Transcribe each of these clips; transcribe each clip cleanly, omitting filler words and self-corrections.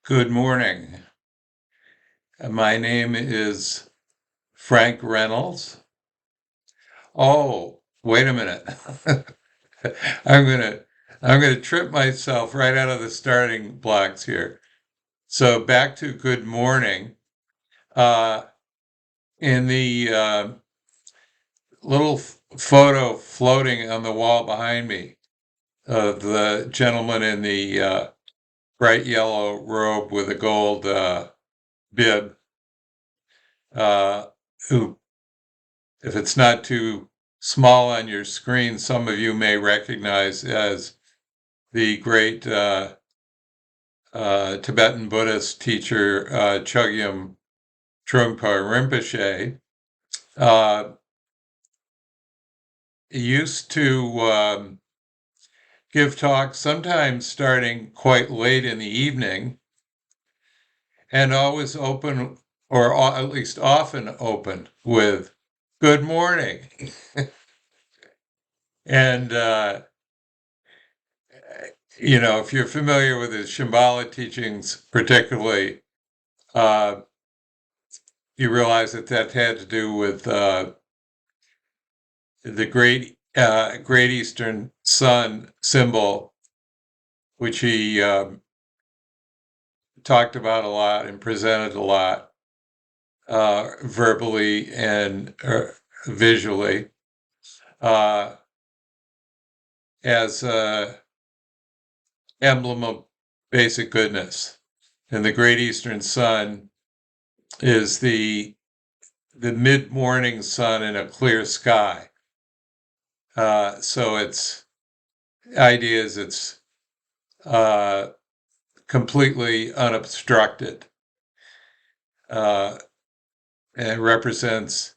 Good morning. My name is Frank Reynolds. Oh, wait a minute. I'm gonna I'm gonna trip myself right out of the starting blocks here. So back to good morning. Uh, in the little photo floating on the wall behind me of the gentleman in the bright yellow robe with a gold bib, uh, who, if it's not too small on your screen, some of you may recognize as the great Tibetan Buddhist teacher Chogyam Trungpa Rinpoche. Used to give talks, sometimes starting quite late in the evening, and always open, or at least often open, with "Good morning." And if you're familiar with the Shambhala teachings, particularly, uh, you realize that had to do with the Great Eastern Sun symbol, which he talked about a lot and presented a lot, verbally and visually, as a emblem of basic goodness. And the Great Eastern Sun is the mid-morning sun in a clear sky. So its idea is it's completely unobstructed. And it represents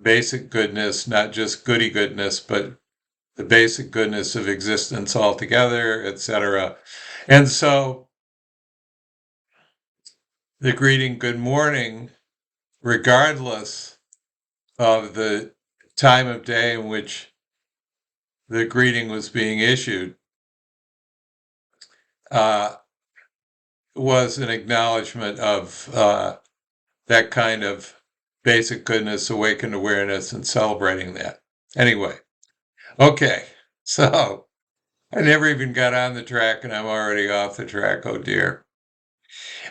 basic goodness, not just goody goodness, but the basic goodness of existence altogether, etc. And so the greeting good morning, regardless of the time of day in which the greeting was being issued, was an acknowledgement of that kind of basic goodness, awakened awareness, and celebrating that. Anyway, okay, so I never even got on the track and I'm already off the track, oh dear.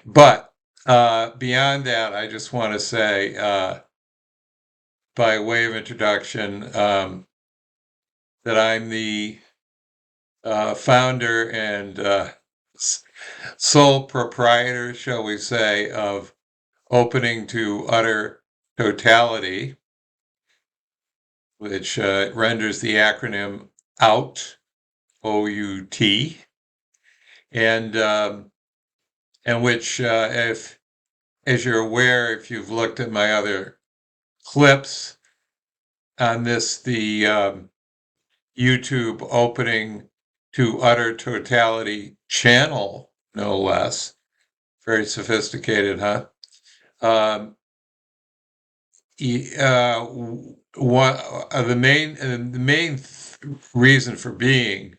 But beyond that, I just want to say, by way of introduction, that I'm the founder and sole proprietor, shall we say, of Opening to Utter Totality, which renders the acronym OUT, O-U-T, and which, if, as you're aware, if you've looked at my other clips on this, the YouTube Opening to Utter Totality channel, no less, very sophisticated, huh? The main reason for being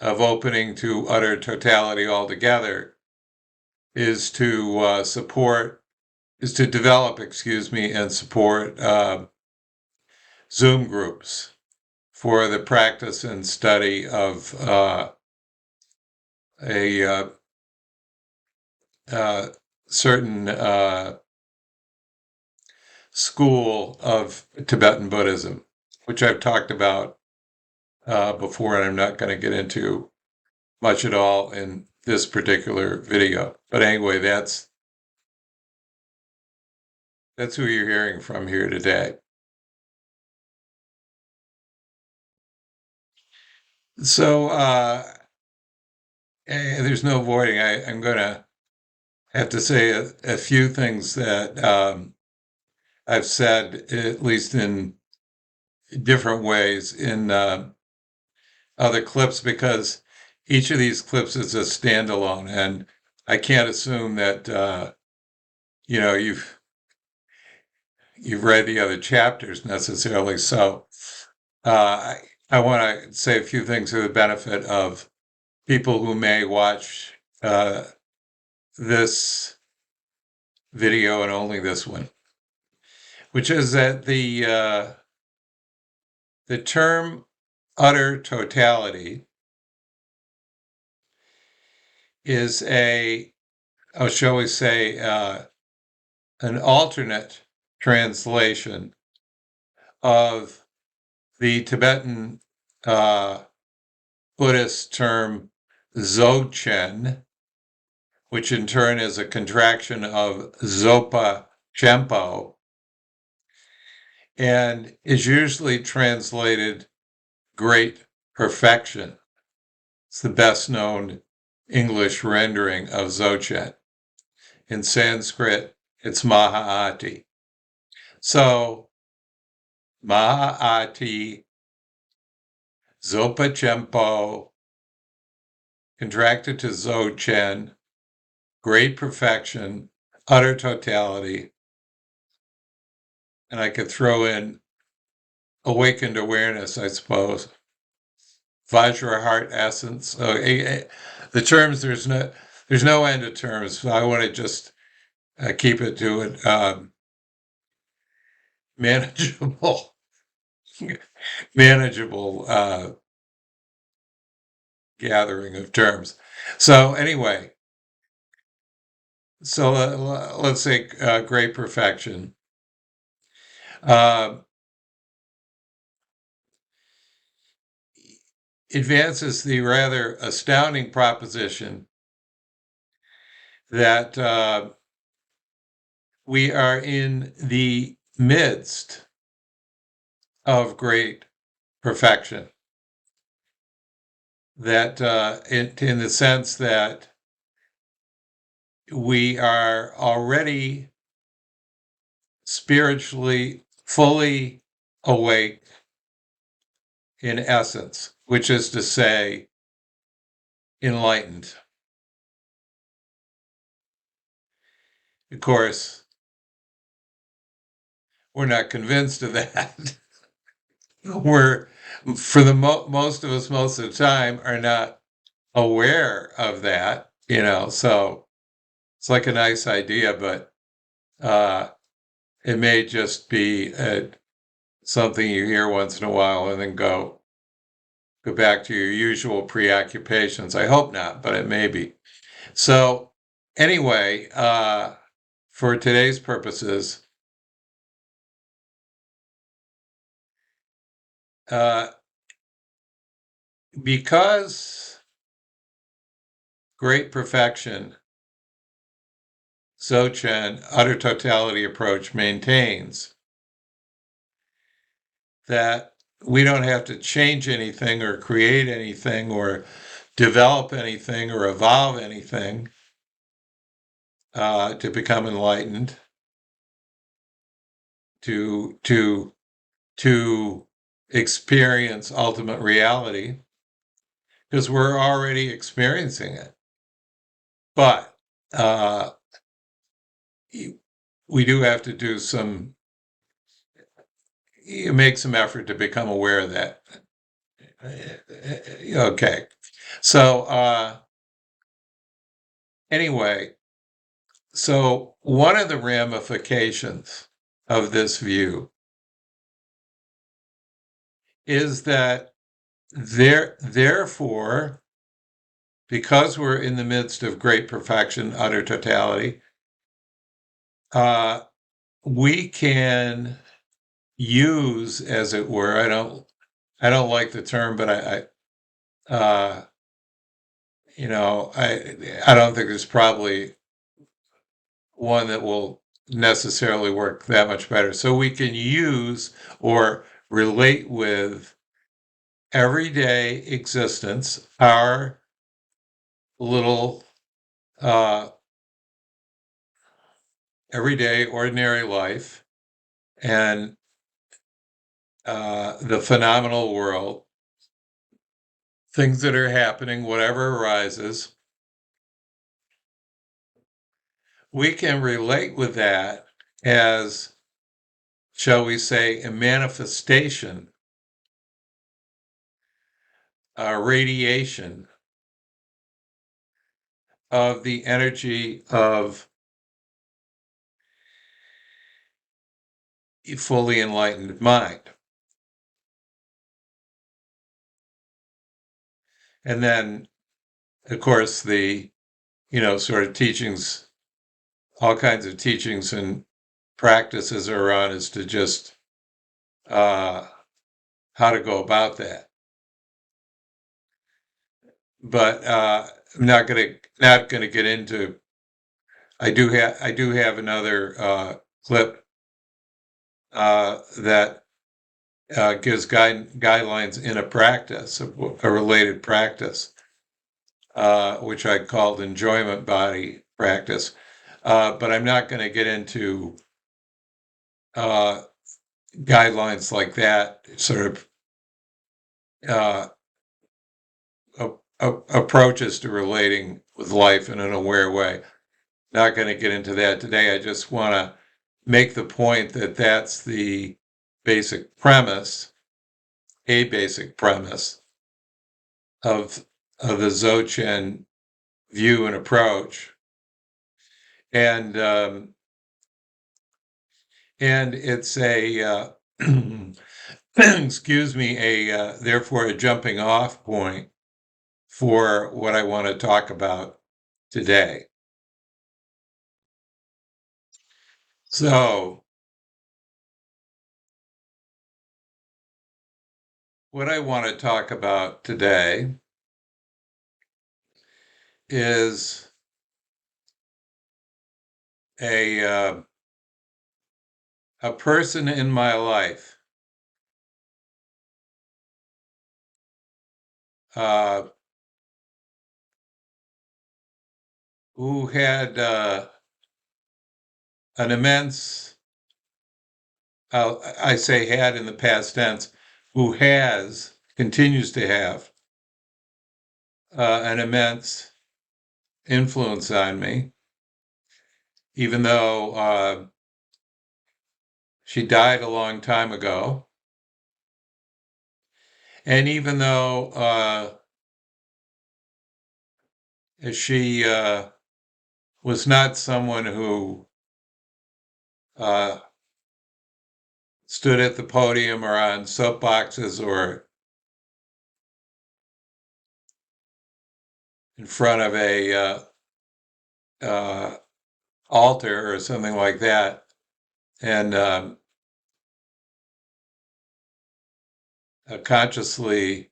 of Opening to Utter Totality altogether is to develop, and support Zoom groups for the practice and study of a certain school of Tibetan Buddhism, which I've talked about before, and I'm not going to get into much at all in this particular video. But anyway, that's who you're hearing from here today. So there's no avoiding. I'm going to have to say a few things that I've said, at least in different ways, in other clips, because each of these clips is a standalone, and I can't assume that you've read the other chapters necessarily. So I want to say a few things for the benefit of people who may watch this video and only this one, which is that the term utter totality is shall we say, an alternate translation of the Tibetan Buddhist term Dzogchen, which in turn is a contraction of Zopa Chempo, and is usually translated great perfection. It's the best known English rendering of Dzogchen. In Sanskrit, it's Mahāti. So, Mahāti, Zopa Chempo, contracted to Dzogchen, great perfection, utter totality, and I could throw in awakened awareness, I suppose. Vajra heart essence. The terms, there's no end of terms. So I want to just keep it to it manageable, manageable gathering of terms. So anyway, so let's say great perfection. Advances the rather astounding proposition that we are in the midst of great perfection. That in the sense that we are already spiritually fully awake in essence, which is to say, enlightened. Of course, we're not convinced of that. We're, for the most of us, most of the time, are not aware of that, so it's like a nice idea, but it may just be something you hear once in a while and then go back to your usual preoccupations. I hope not, but it may be. So anyway, for today's purposes, because great perfection, Dzogchen utter totality approach maintains that we don't have to change anything or create anything or develop anything or evolve anything to become enlightened, to experience ultimate reality, because we're already experiencing it. But we do have to do make some effort to become aware of that. Okay. So anyway, so one of the ramifications of this view is that therefore, because we're in the midst of great perfection, utter totality, we can use, as it were, I don't like the term, but I don't think there's probably one that will necessarily work that much better. So we can use or relate with everyday existence, our little everyday ordinary life, and the phenomenal world, things that are happening, whatever arises. We can relate with that as, shall we say, a manifestation, a radiation of the energy of a fully enlightened mind. And then, of course, the, sort of teachings, all kinds of teachings and practices are on as to just how to go about that. But I'm not gonna get into. I do have another clip that gives guidelines in a practice, a related practice, which I called enjoyment body practice. But I'm not going to get into guidelines like that, sort of approaches to relating with life in an aware way. Not going to get into that today. I just want to make the point that that's the basic premise, a basic premise of the Dzogchen view and approach, and it's a excuse me, therefore a jumping off point for what I want to talk about today. So, what I want to talk about today is a person in my life who had an immense, I say had in the past tense, who continues to have an immense influence on me, even though she died a long time ago. And even though she was not someone who stood at the podium or on soapboxes or in front of a altar or something like that, and consciously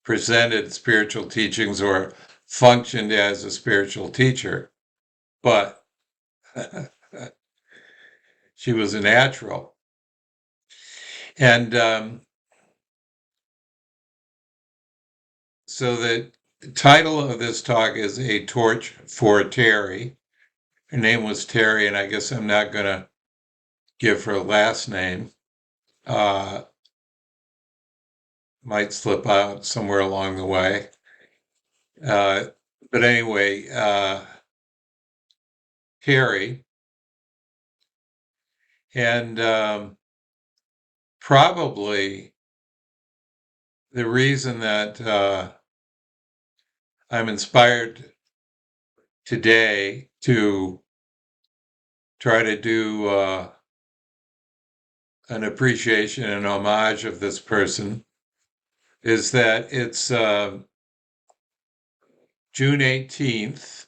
presented spiritual teachings or functioned as a spiritual teacher, but she was a natural. And so the title of this talk is A Torch for Terry. Her name was Terry, and I guess I'm not going to give her last name. Might slip out somewhere along the way. But anyway, Terry. And probably the reason that I'm inspired today to try to do an appreciation and homage of this person is that it's June 18th,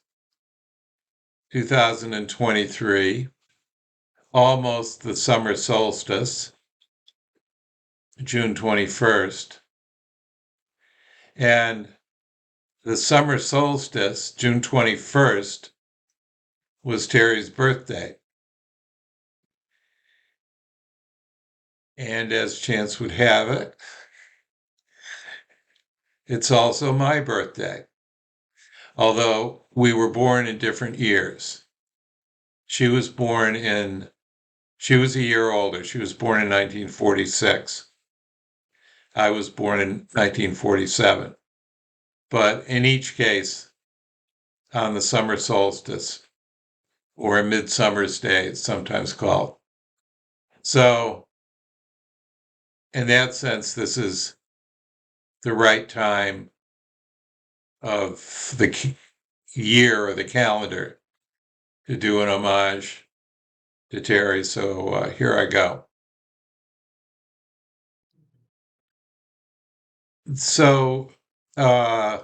2023, almost the summer solstice, June 21st. And the summer solstice, June 21st, was Terry's birthday. And as chance would have it, it's also my birthday. Although we were born in different years. She was a year older. She was born in 1946. I was born in 1947. But in each case, on the summer solstice, or a midsummer's day, it's sometimes called. So, in that sense, this is the right time of year or the calendar to do an homage to Terry. So here I go. So uh,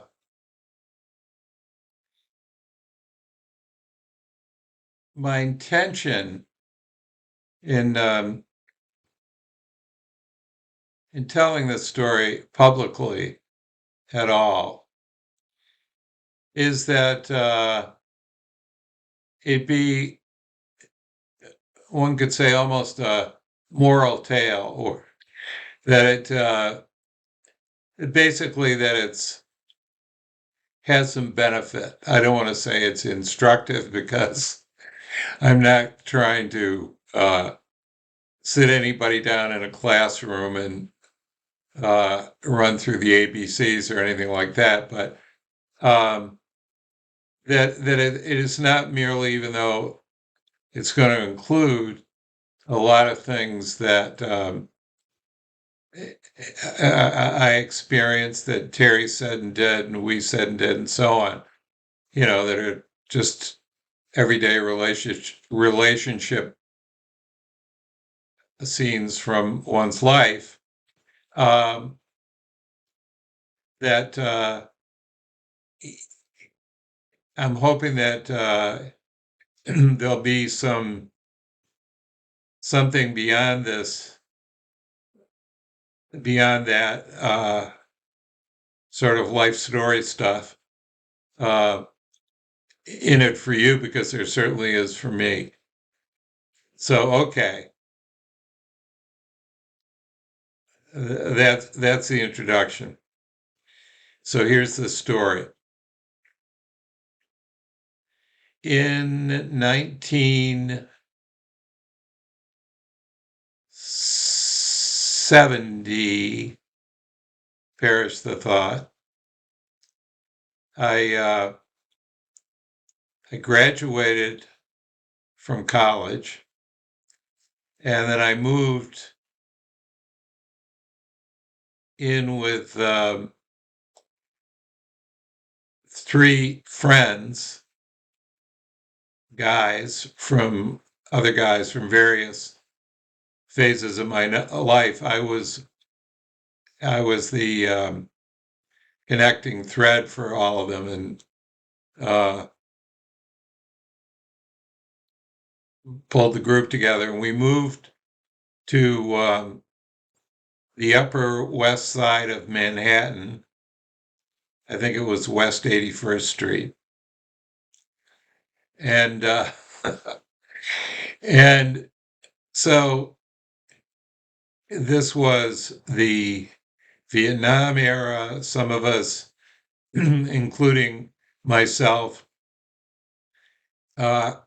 my intention in in telling this story publicly at all is that it be, one could say, almost a moral tale, or that basically that it's has some benefit. I don't want to say it's instructive because I'm not trying to sit anybody down in a classroom and run through the ABCs or anything like that, but um, that it is not merely, even though it's going to include a lot of things that I experienced, that Terry said and did, and we said and did, and so on. That are just everyday relationship scenes from one's life. Um, that I'm hoping that there'll be something beyond this, beyond that sort of life story stuff uh, in it for you, because there certainly is for me. So okay, that's the introduction. So here's the story. In 1970, perish the thought, I I graduated from college, and then I moved in with three friends, other guys from various phases of my life. I was the connecting thread for all of them, and uh, pulled the group together. And we moved to the Upper West Side of Manhattan. I think it was West 81st Street, and and so this was the Vietnam era. Some of us, including myself, uh,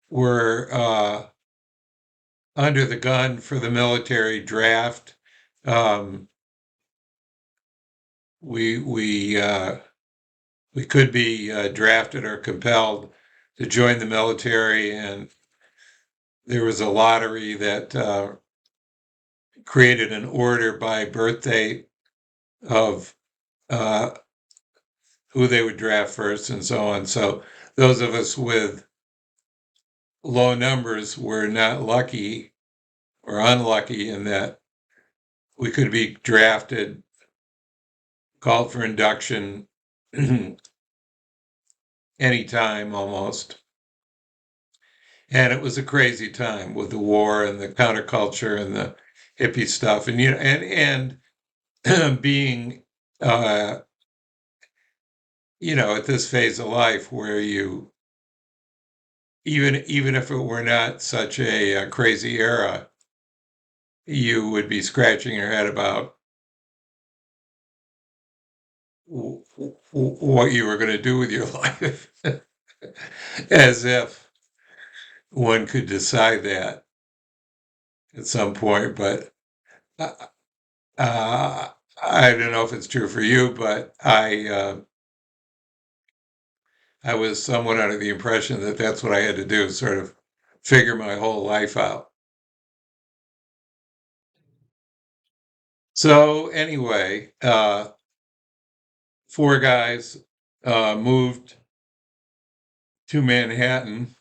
were under the gun for the military draft. Um, we could be drafted or compelled to join the military, and there was a lottery that created an order by birthday of uh, who they would draft first, and so on. So those of us with low numbers were not lucky or unlucky in that we could be drafted, called for induction anytime almost. And it was a crazy time with the war and the counterculture and the hippie stuff, and and being uh, at this phase of life where you, even if it were not such a crazy era, you would be scratching your head about what you were going to do with your life, as if one could decide that at some point. But uh, I don't know if it's true for you, but I was somewhat under the impression that that's what I had to do, sort of figure my whole life out. So anyway, four guys moved to Manhattan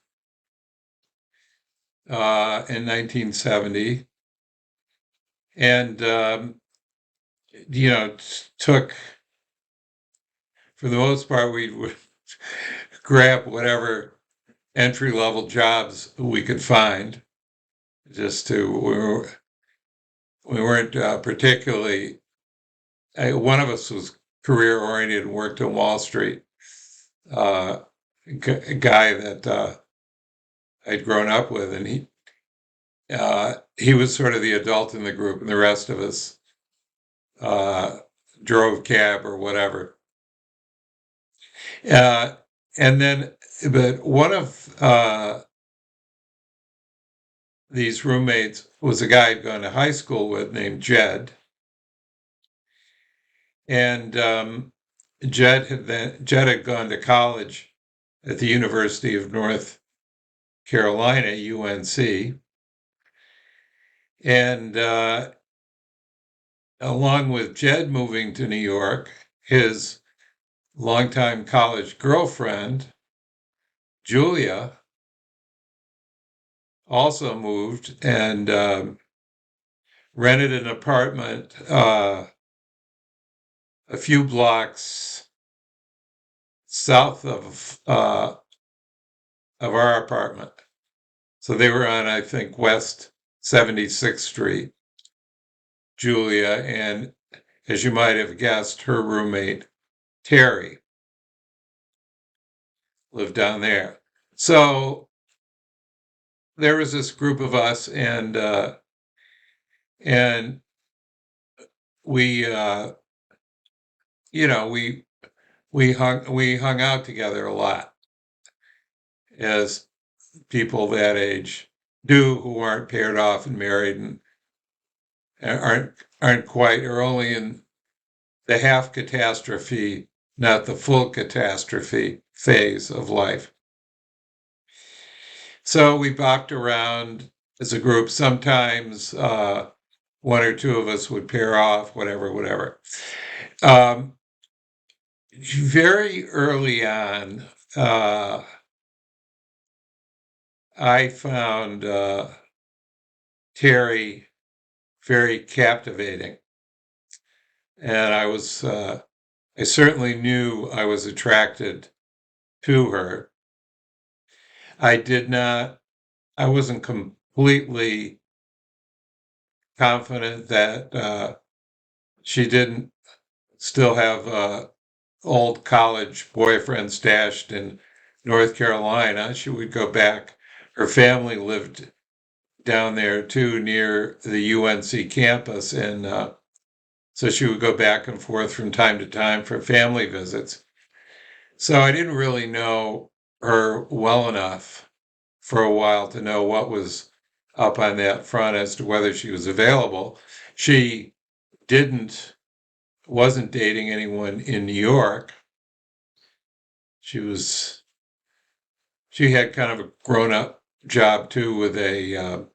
in 1970, and took, for the most part, we would grab whatever entry-level jobs we could find. We weren't particularly. One of us was career-oriented and worked on Wall Street. A guy that I'd grown up with, and he was sort of the adult in the group, and the rest of us drove cab or whatever. And then, but one of these roommates was a guy I'd gone to high school with named Jed. And Jed had gone to college at the University of North Carolina, UNC. And along with Jed moving to New York, his longtime college girlfriend, Julia, also moved and rented an apartment a few blocks south of our apartment. So they were on, I think, West 76th Street, Julia, and as you might have guessed, her roommate, Terry, lived down there. So there was this group of us, and we, we hung out together a lot, as people that age do, who aren't paired off and married and aren't quite, or only in the half catastrophe, not the full catastrophe phase of life. So we bopped around as a group. Sometimes one or two of us would pair off, whatever. Very early on, I found Terry very captivating. And I certainly knew I was attracted to her. I wasn't completely confident that she didn't still have old college boyfriend stashed in North Carolina. She would go back. Her family lived down there too, near the UNC campus, and so she would go back and forth from time to time for family visits. So I didn't really know her well enough for a while to know what was up on that front as to whether she was available. She wasn't dating anyone in New York. She had kind of a grown-up job too with a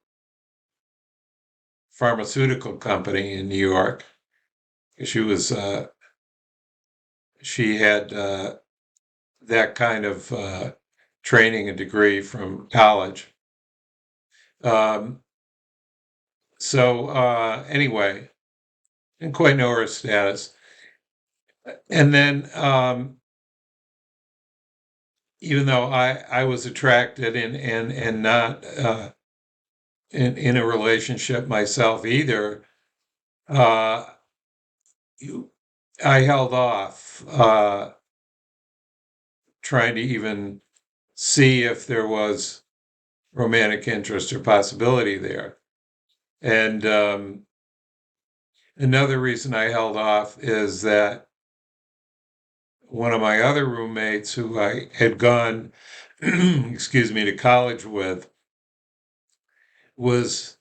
pharmaceutical company in New York. She had that kind of training and degree from college. Anyway, didn't quite know her status. And then, even though I was attracted and not in a relationship myself either, I held off trying to even see if there was romantic interest or possibility there. And another reason I held off is that one of my other roommates, who I had gone, to college with, was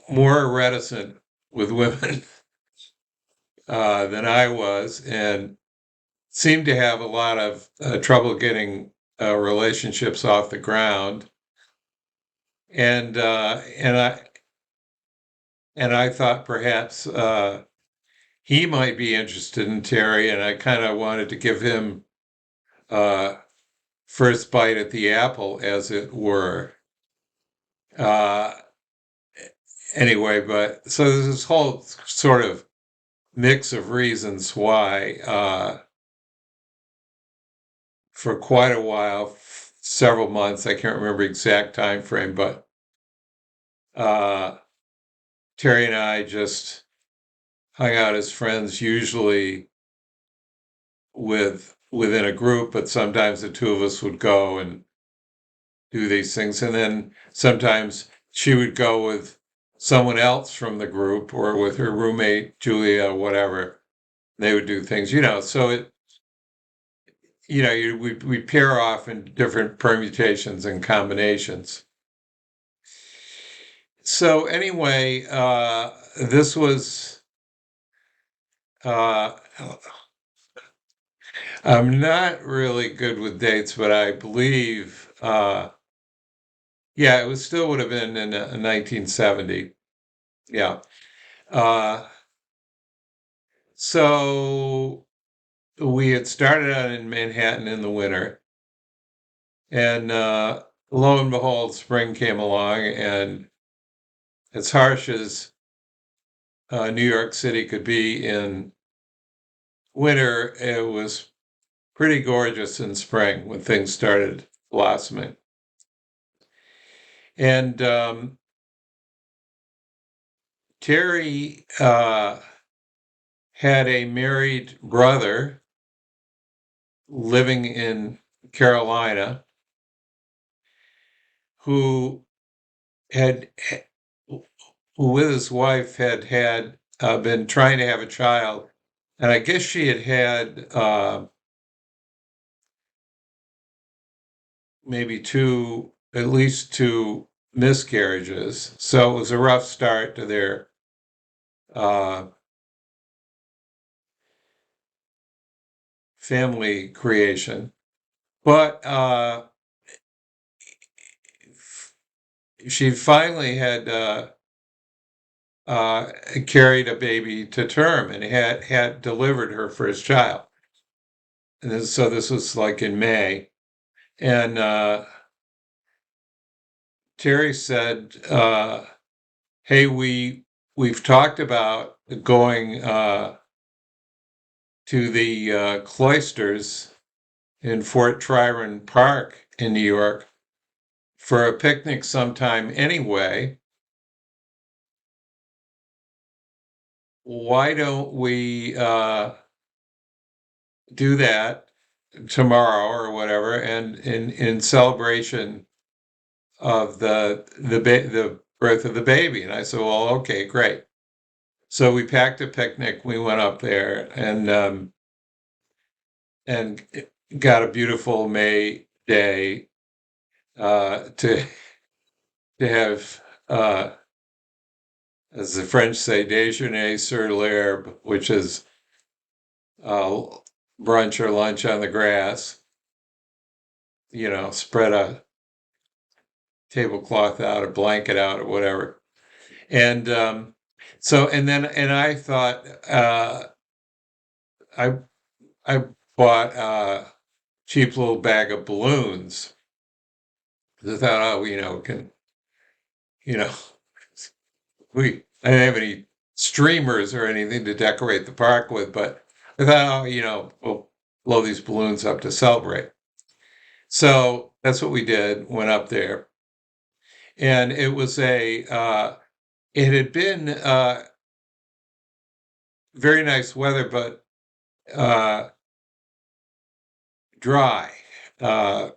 more reticent with women than I was, and seemed to have a lot of trouble getting relationships off the ground. And and I thought perhaps he might be interested in Terry, and I kind of wanted to give him uh, first bite at the apple, as it were. Uh, anyway, but so there's this whole sort of mix of reasons why, for quite a while, several months, I can't remember exact time frame, but uh, Terry and I just hung out as friends, usually within a group, but sometimes the two of us would go and do these things. And then sometimes she would go with someone else from the group or with her roommate, Julia, whatever. They would do things, so we pair off in different permutations and combinations. So anyway, this was, uh, I'm not really good with dates, but I believe, yeah, it still would have been in 1970. Yeah. Uh, so we had started out in Manhattan in the winter, and lo and behold, spring came along, and as harsh as New York City could be in winter, it was pretty gorgeous in spring when things started blossoming. And Terry had a married brother living in Carolina who had, who with his wife had been trying to have a child, and I guess she had maybe at least two miscarriages. So it was a rough start to their uh, family creation. But she finally had uh, carried a baby to term and had delivered her first child. And so this was like in May. And Terry said, hey, we've talked about going to the cloisters in Fort Tryon Park in New York for a picnic sometime anyway. Why don't we do that tomorrow or whatever, and in celebration of the birth of the baby? And I said, well, okay, great. So we packed a picnic. We went up there and got a beautiful May day to have, as the French say, déjeuner sur l'herbe, which is uh, brunch or lunch on the grass. Spread a tablecloth out, a blanket out, or whatever. And and I thought, I I bought a cheap little bag of balloons. I thought, oh, can you know I didn't have any streamers or anything to decorate the park with, but I thought, oh, we'll blow these balloons up to celebrate. So that's what we did. Went up there, and it was it had been very nice weather, but uh, dry. Uh,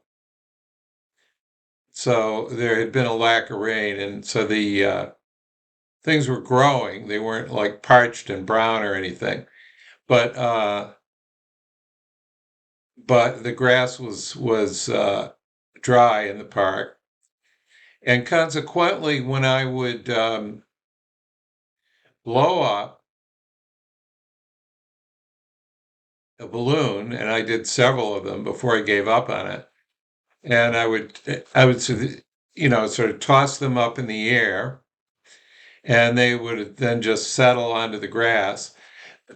so there had been a lack of rain, and so the things were growing. They weren't like parched and brown or anything, but the grass was dry in the park, and consequently, when I would blow up a balloon, and I did several of them before I gave up on it, and I would sort of toss them up in the air, and they would then just settle onto the grass.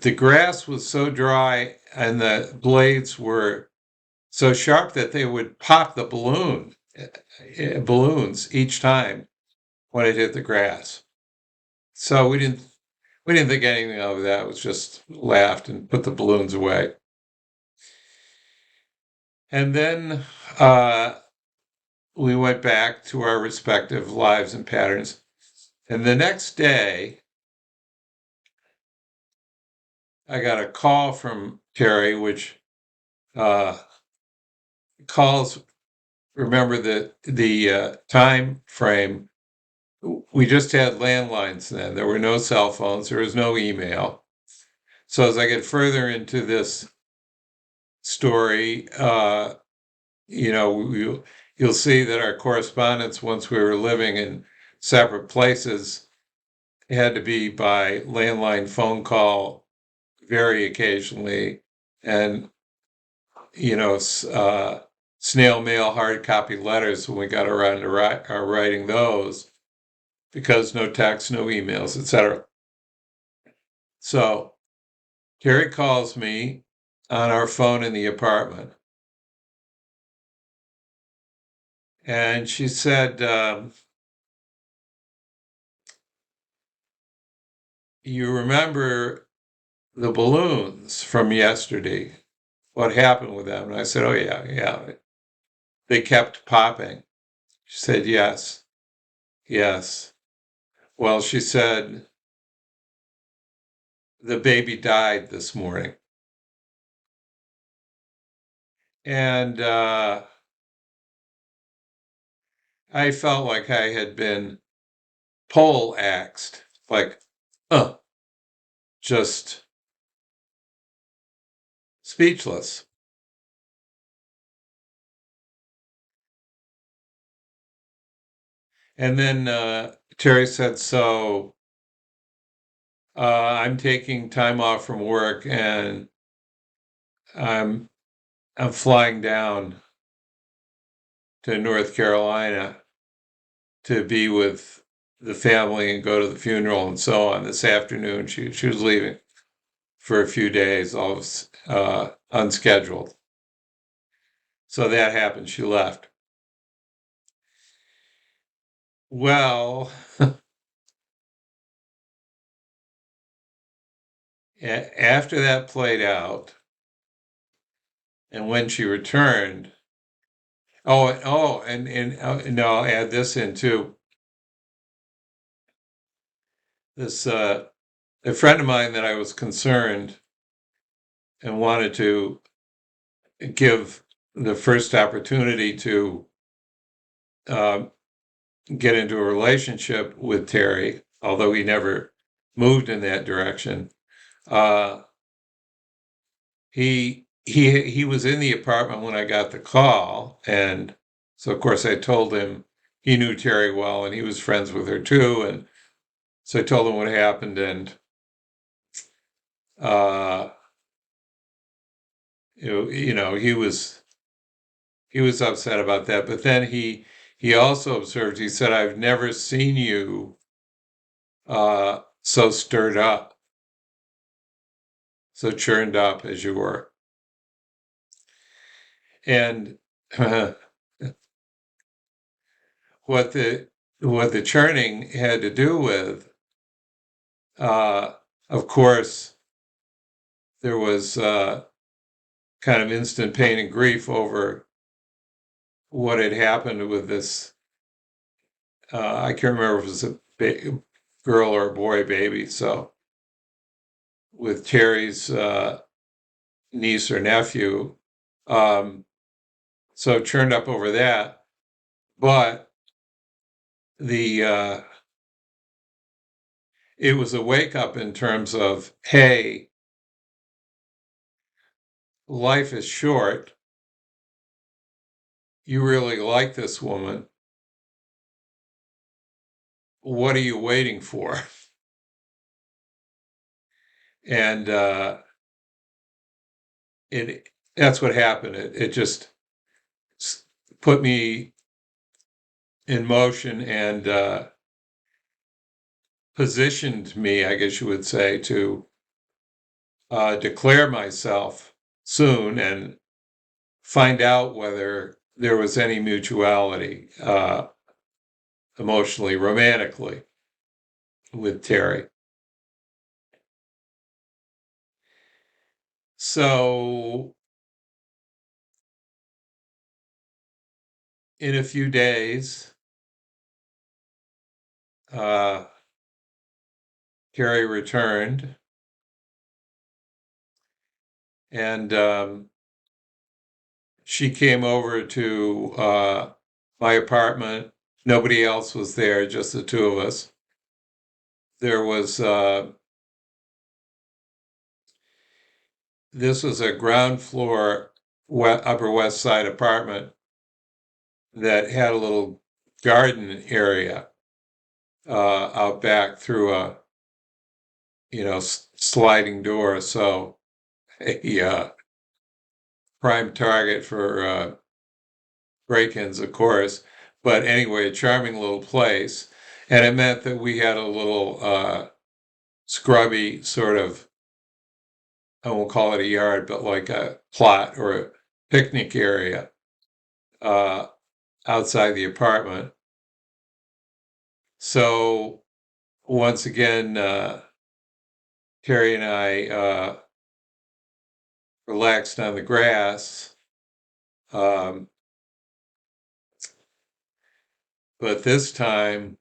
The grass was so dry and the blades were so sharp that they would pop the balloons each time when it hit the grass. So we didn't think anything of that. It was just laughed and put the balloons away. And then we went back to our respective lives and patterns. And the next day, I got a call from Terry, which calls, remember the time frame. We just had landlines then. There were no cell phones. There was no email. So as I get further into this story, you'll see that our correspondence, once we were living in separate places, had to be by landline phone call very occasionally, and snail mail hard copy letters when we got around to writing those, because no text, no emails, etc. So Terry calls me on our phone in the apartment, and she said, you remember the balloons from yesterday? What happened with them? And I said, oh, yeah. They kept popping. She said, yes. Well, she said, the baby died this morning. And I felt like I had been pole axed, like, just speechless. And then Terry said, so I'm taking time off from work, and I'm flying down to North Carolina to be with the family and go to the funeral and so on this afternoon. She was leaving for a few days, all unscheduled. So that happened. She left. Well, after that played out, and when she returned, no, I'll add this in too. This a friend of mine that I was concerned and wanted to give the first opportunity to get into a relationship with Terry, although he never moved in that direction. He was in the apartment when I got the call, and so of course I told him he knew Terry well, and he was friends with her too, and so I told him what happened, and uh, he was upset about that. But then he also observed. He said, "I've never seen you so stirred up, so churned up as you were." And what the churning had to do with, of course, there was kind of instant pain and grief over what had happened with this. I can't remember if it was a girl or a boy baby. So with Terry's niece or nephew, so churned up over that. But the it was a wake up in terms of, hey, life is short. You really like this woman. What are you waiting for? And that's what happened. It just put me in motion, and positioned me, I guess you would say, to declare myself soon and find out whether there was any mutuality, emotionally, romantically, with Terry. So in a few days, Terry returned, and she came over to my apartment. Nobody else was there, just the two of us. There was this was a ground floor Upper West Side apartment that had a little garden area out back through a sliding door, so a prime target for break-ins, of course. But anyway, a charming little place, and it meant that we had a little scrubby sort of, I won't call it a yard, but like a plot or a picnic area uh, outside the apartment. So once again, Terry and I relaxed on the grass. Um, but this time,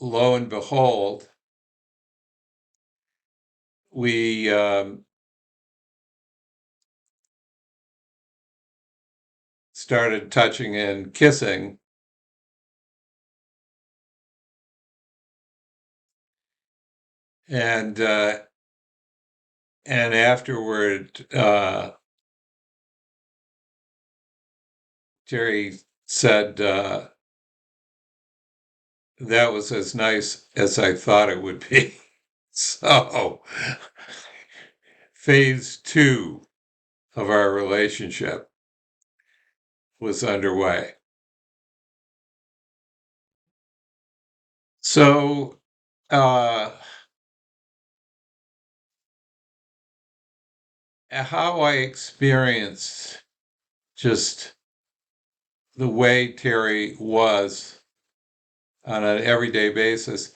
lo and behold, we started touching and kissing. And afterward, Terry said, that was as nice as I thought it would be. So, phase 2 of our relationship was underway. So, how I experienced just the way Terry was on an everyday basis.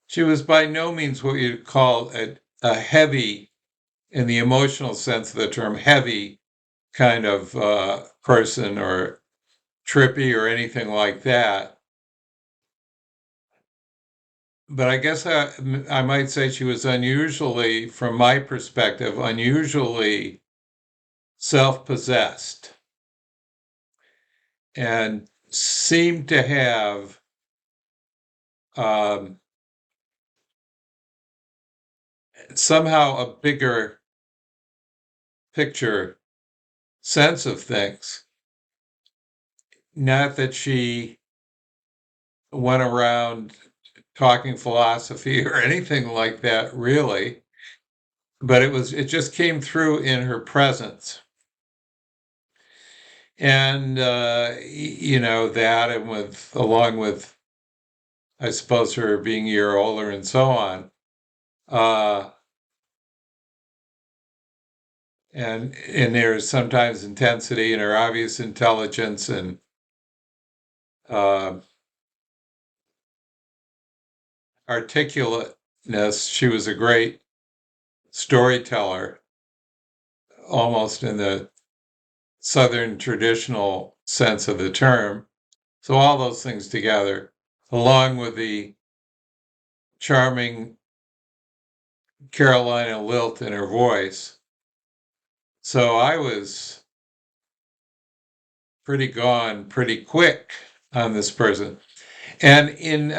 She was by no means what you'd call a heavy, in the emotional sense of the term, heavy kind of person, or trippy or anything like that. But I guess I might say she was unusually, from my perspective, unusually self-possessed, and seemed to have um, somehow a bigger picture sense of things. Not that she went around talking philosophy or anything like that, really, but it just came through in her presence. And that, and along with, I suppose, her being a year older and so on, and there's sometimes intensity in her obvious intelligence and uh, articulateness. She was a great storyteller, almost in the Southern traditional sense of the term. So all those things together, along with the charming Carolina lilt in her voice. So I was pretty gone pretty quick on this person. And in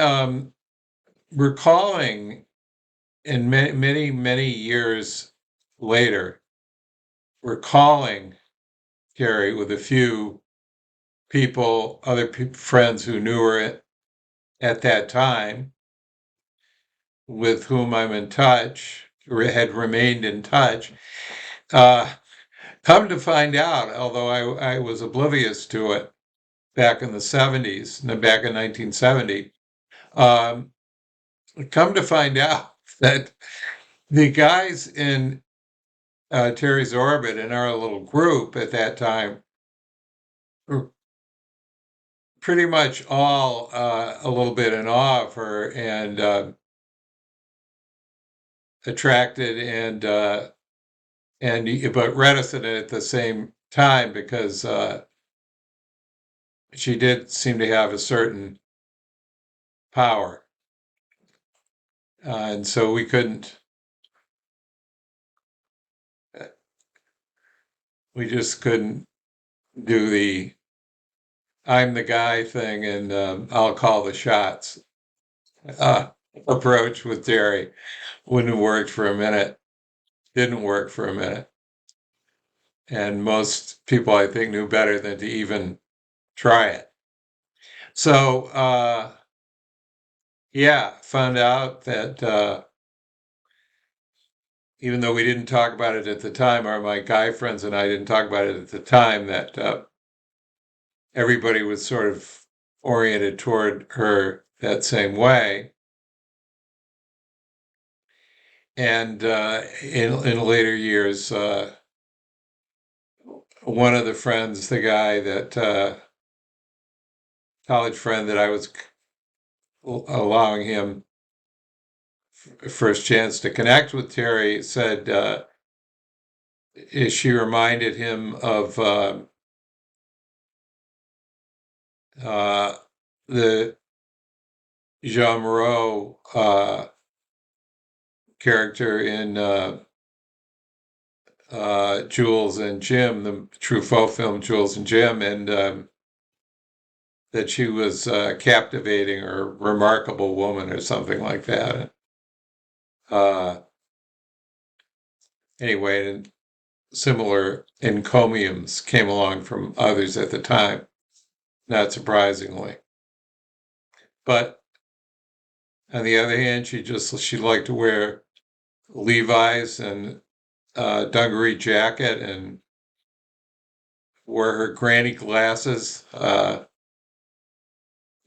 recalling, in many, many, many years later, recalling Carrie with a few people, other friends who knew her at that time, with whom I'm in touch, or had remained in touch, come to find out, although I was oblivious to it, back in the 70s, back in 1970. Um, Come to find out that the guys in Terry's orbit in our little group at that time were pretty much all a little bit in awe of her and attracted and but reticent at the same time because she did seem to have a certain power, and so we couldn't. We just couldn't do the "I'm the guy" thing and I'll call the shots uh, approach with Terry. Wouldn't have worked for a minute. Didn't work for a minute. And most people, I think, knew better than to even try it. So, yeah, found out that even though we didn't talk about it at the time, or my guy friends and I didn't talk about it at the time, that everybody was sort of oriented toward her that same way. And in later years, one of the friends, the guy that college friend that I was allowing him first chance to connect with Terry, said she reminded him of the Jean Moreau character in Jules and Jim, the Truffaut film Jules and Jim, and that she was a captivating or remarkable woman or something like that. Anyway, and similar encomiums came along from others at the time, not surprisingly. But on the other hand, she liked to wear Levi's and dungaree jacket and wore her granny glasses.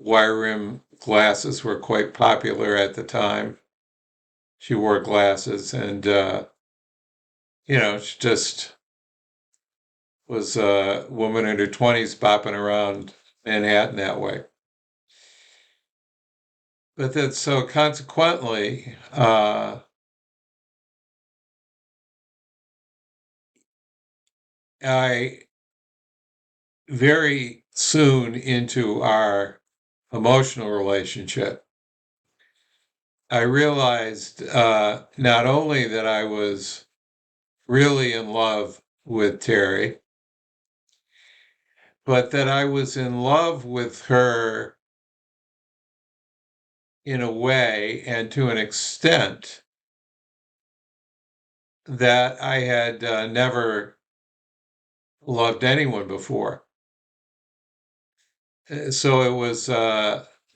Wire rim glasses were quite popular at the time. She wore glasses and, she just was a woman in her 20s bopping around Manhattan that way. But then, so consequently, I very soon into our emotional relationship, I realized not only that I was really in love with Terry, but that I was in love with her in a way and to an extent that I had never loved anyone before. So it was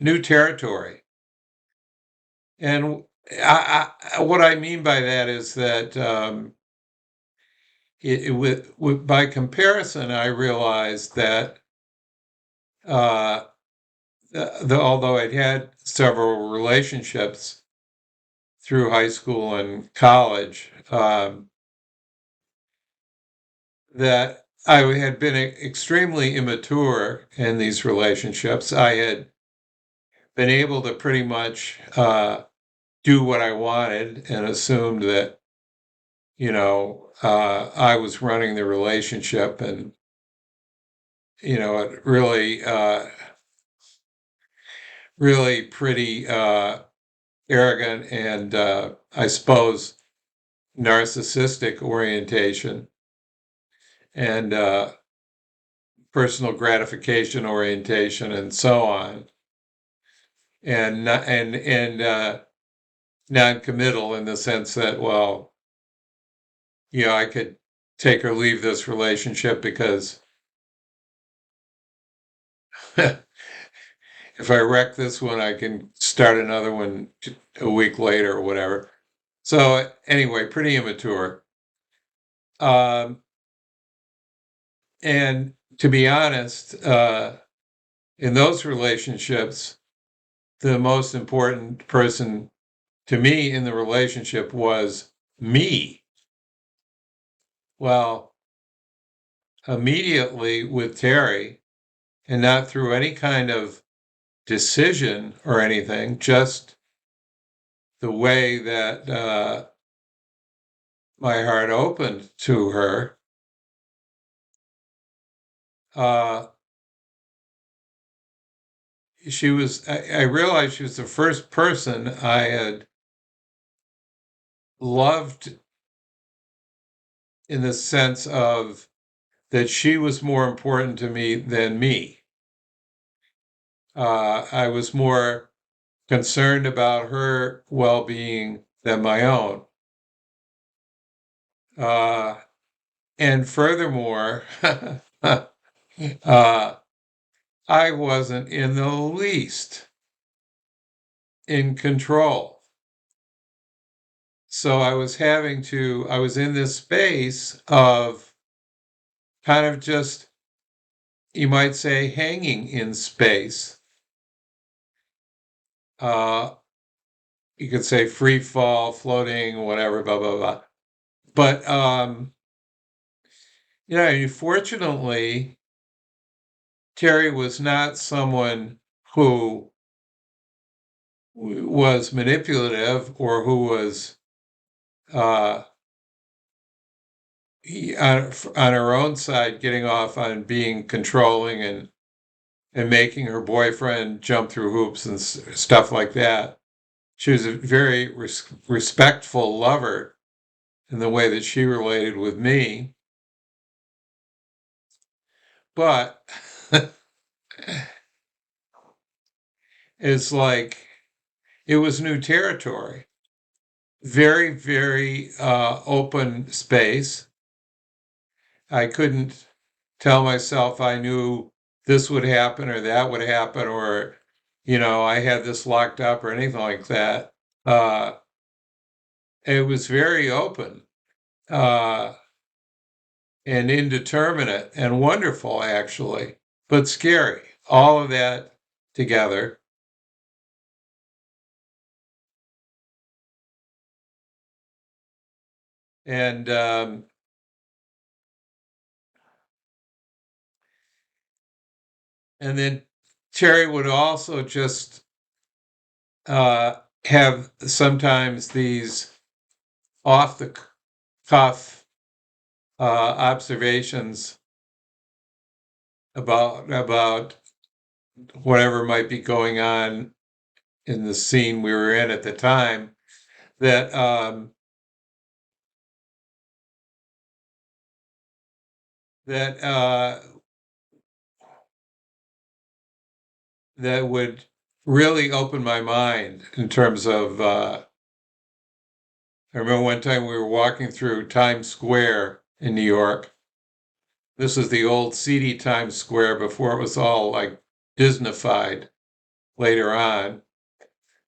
new territory. And what I mean by that is that by comparison, I realized that uh, although I'd had several relationships through high school and college, that I had been extremely immature in these relationships. I had been able to pretty much do what I wanted and assumed that, I was running the relationship and, it really pretty arrogant and I suppose narcissistic orientation and personal gratification orientation and so on, and non-committal in the sense that, well, I could take or leave this relationship because if I wreck this one, I can start another one a week later or whatever. So anyway, pretty immature. And to be honest, in those relationships, the most important person to me in the relationship was me. Well, immediately with Terry, and not through any kind of decision or anything, just the way that my heart opened to her, uh, I realized she was the first person I had loved in the sense of that she was more important to me than me. I was more concerned about her well-being than my own. And furthermore, I wasn't in the least in control. So I was in this space of kind of just, you might say, hanging in space. You could say free fall, floating, whatever, blah, blah, blah. But, fortunately, Terry was not someone who was manipulative or who was on her own side getting off on being controlling and making her boyfriend jump through hoops and stuff like that. She was a very respectful lover in the way that she related with me. But it's like it was new territory. Very, very open space. I couldn't tell myself I knew this would happen or that would happen or, I had this locked up or anything like that. It was very open and indeterminate and wonderful, actually, but scary. All of that together. And then Terry would also just have sometimes these off the cuff observations about whatever might be going on in the scene we were in at the time that that that would really open my mind in terms of I remember one time we were walking through Times Square in New York. This is the old seedy Times Square before it was all like Disneyfied later on.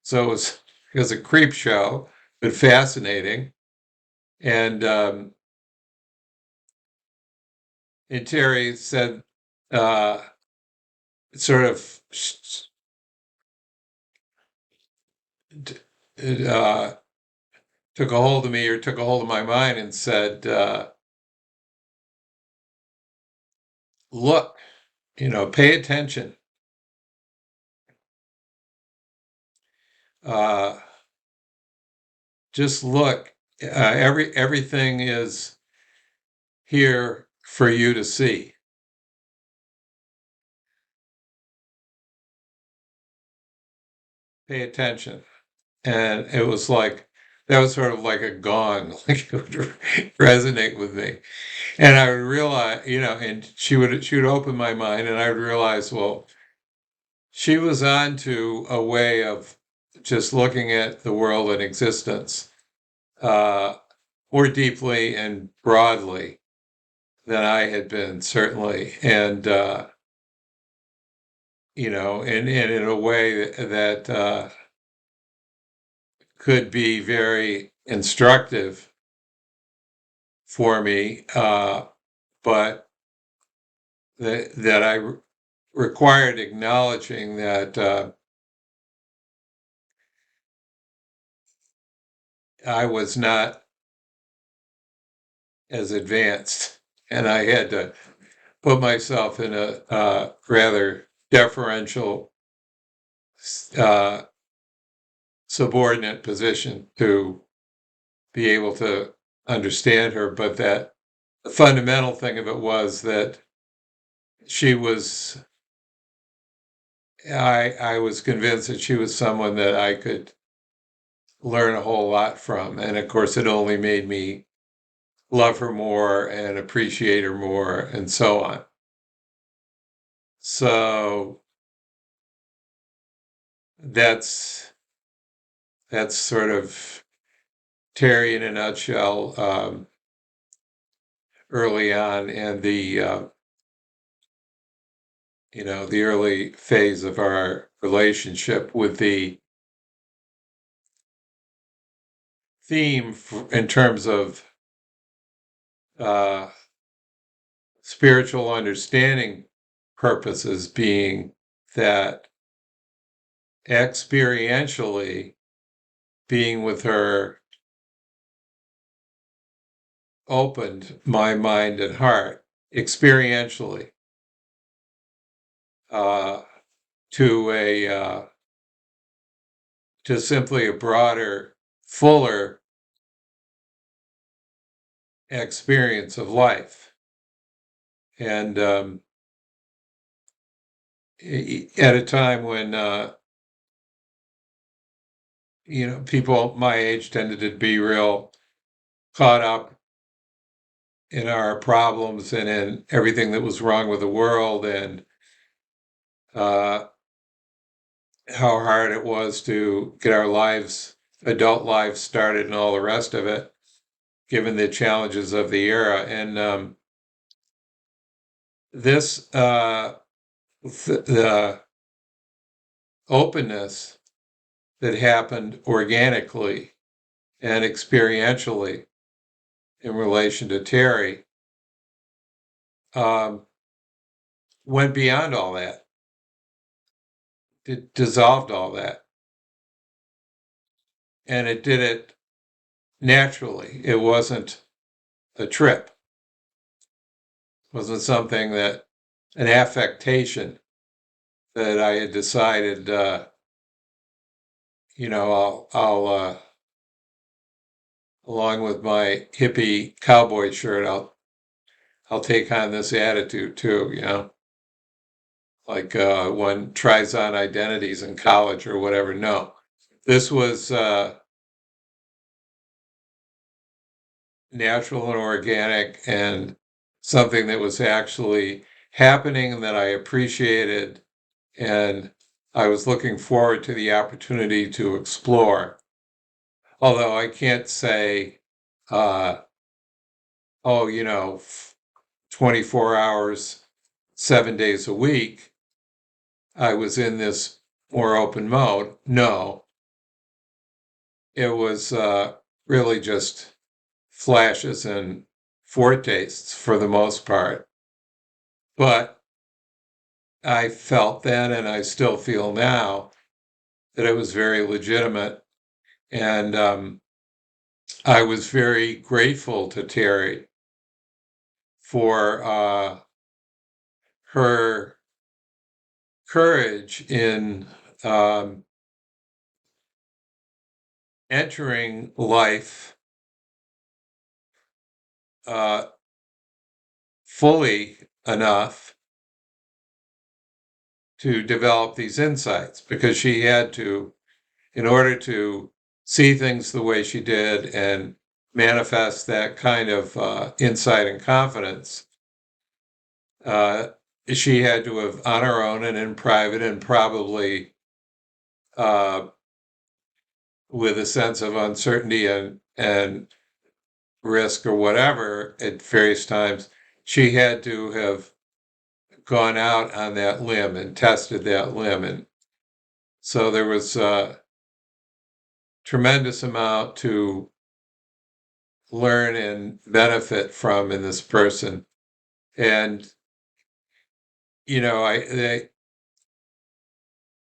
So it was a creep show, but fascinating. And Terry said, sort of, took a hold of me or took a hold of my mind and said, look, pay attention. Just look. Everything is here for you to see. Pay attention. And it was like, that was sort of like a gong, like it would resonate with me. And I would realize, and she would open my mind and I would realize, well, she was on to a way of just looking at the world and existence more deeply and broadly than I had been, certainly. And, and in a way that could be very instructive for me, but that I required acknowledging that I was not as advanced, and I had to put myself in a rather deferential subordinate position to be able to understand her, but that the fundamental thing of it was that she was, I was convinced that she was someone that I could learn a whole lot from. And of course, it only made me love her more and appreciate her more and so on. So that's sort of Terry in a nutshell, early on, and the the early phase of our relationship, with the theme in terms of uh, spiritual understanding purposes being that experientially being with her opened my mind and heart experientially uh, to to simply a broader, fuller experience of life. And at a time when people my age tended to be real caught up in our problems and in everything that was wrong with the world, and uh, how hard it was to get our lives, adult lives, started and all the rest of it, given the challenges of the era. And this, the openness that happened organically and experientially in relation to Terry um, went beyond all that. It dissolved all that. And it did it naturally. It wasn't a trip. It wasn't something that, an affectation that I had decided, I'll along with my hippie cowboy shirt, I'll take on this attitude too, like one tries on identities in college or whatever. No, this was natural and organic, and something that was actually happening and that I appreciated, and I was looking forward to the opportunity to explore. Although I can't say, uh, oh, 24 hours, 7 days a week, I was in this more open mode. No, it was really just flashes and foretastes for the most part. But I felt then, and I still feel now, that it was very legitimate. And I was very grateful to Terry for her courage in entering life uh, fully enough to develop these insights, because she had to, in order to see things the way she did and manifest that kind of insight and confidence, uh, she had to have, on her own and in private, and probably uh, with a sense of uncertainty and risk or whatever at various times, she had to have gone out on that limb and tested that limb. And so there was a tremendous amount to learn and benefit from in this person. And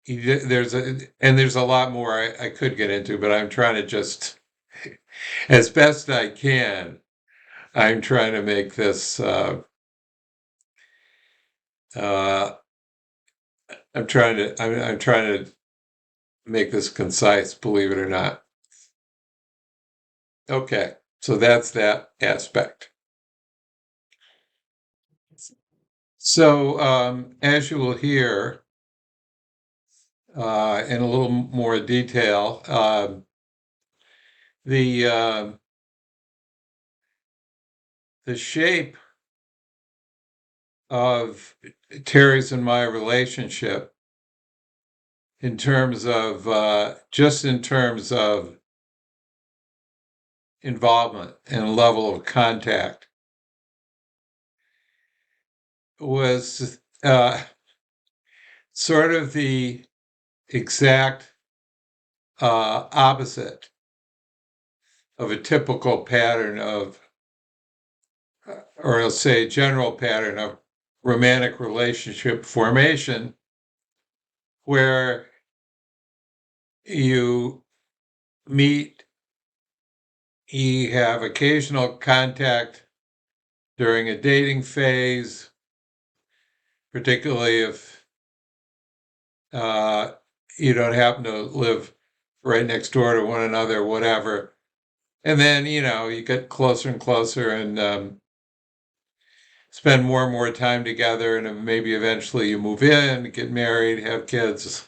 there's a lot more I could get into, but I'm trying to just, as best I can, I'm trying to make this, uh, I'm trying to make this concise, believe it or not. Okay, so that's that aspect. So, as you will hear, in a little more detail, the the shape of Terry's and my relationship, in terms of just in terms of involvement and level of contact, was sort of the exact opposite of a typical pattern of, or I'll say general pattern of romantic relationship formation, where you meet, you have occasional contact during a dating phase, particularly if you don't happen to live right next door to one another, whatever. And then, you get closer and closer and spend more and more time together. And maybe eventually you move in, get married, have kids,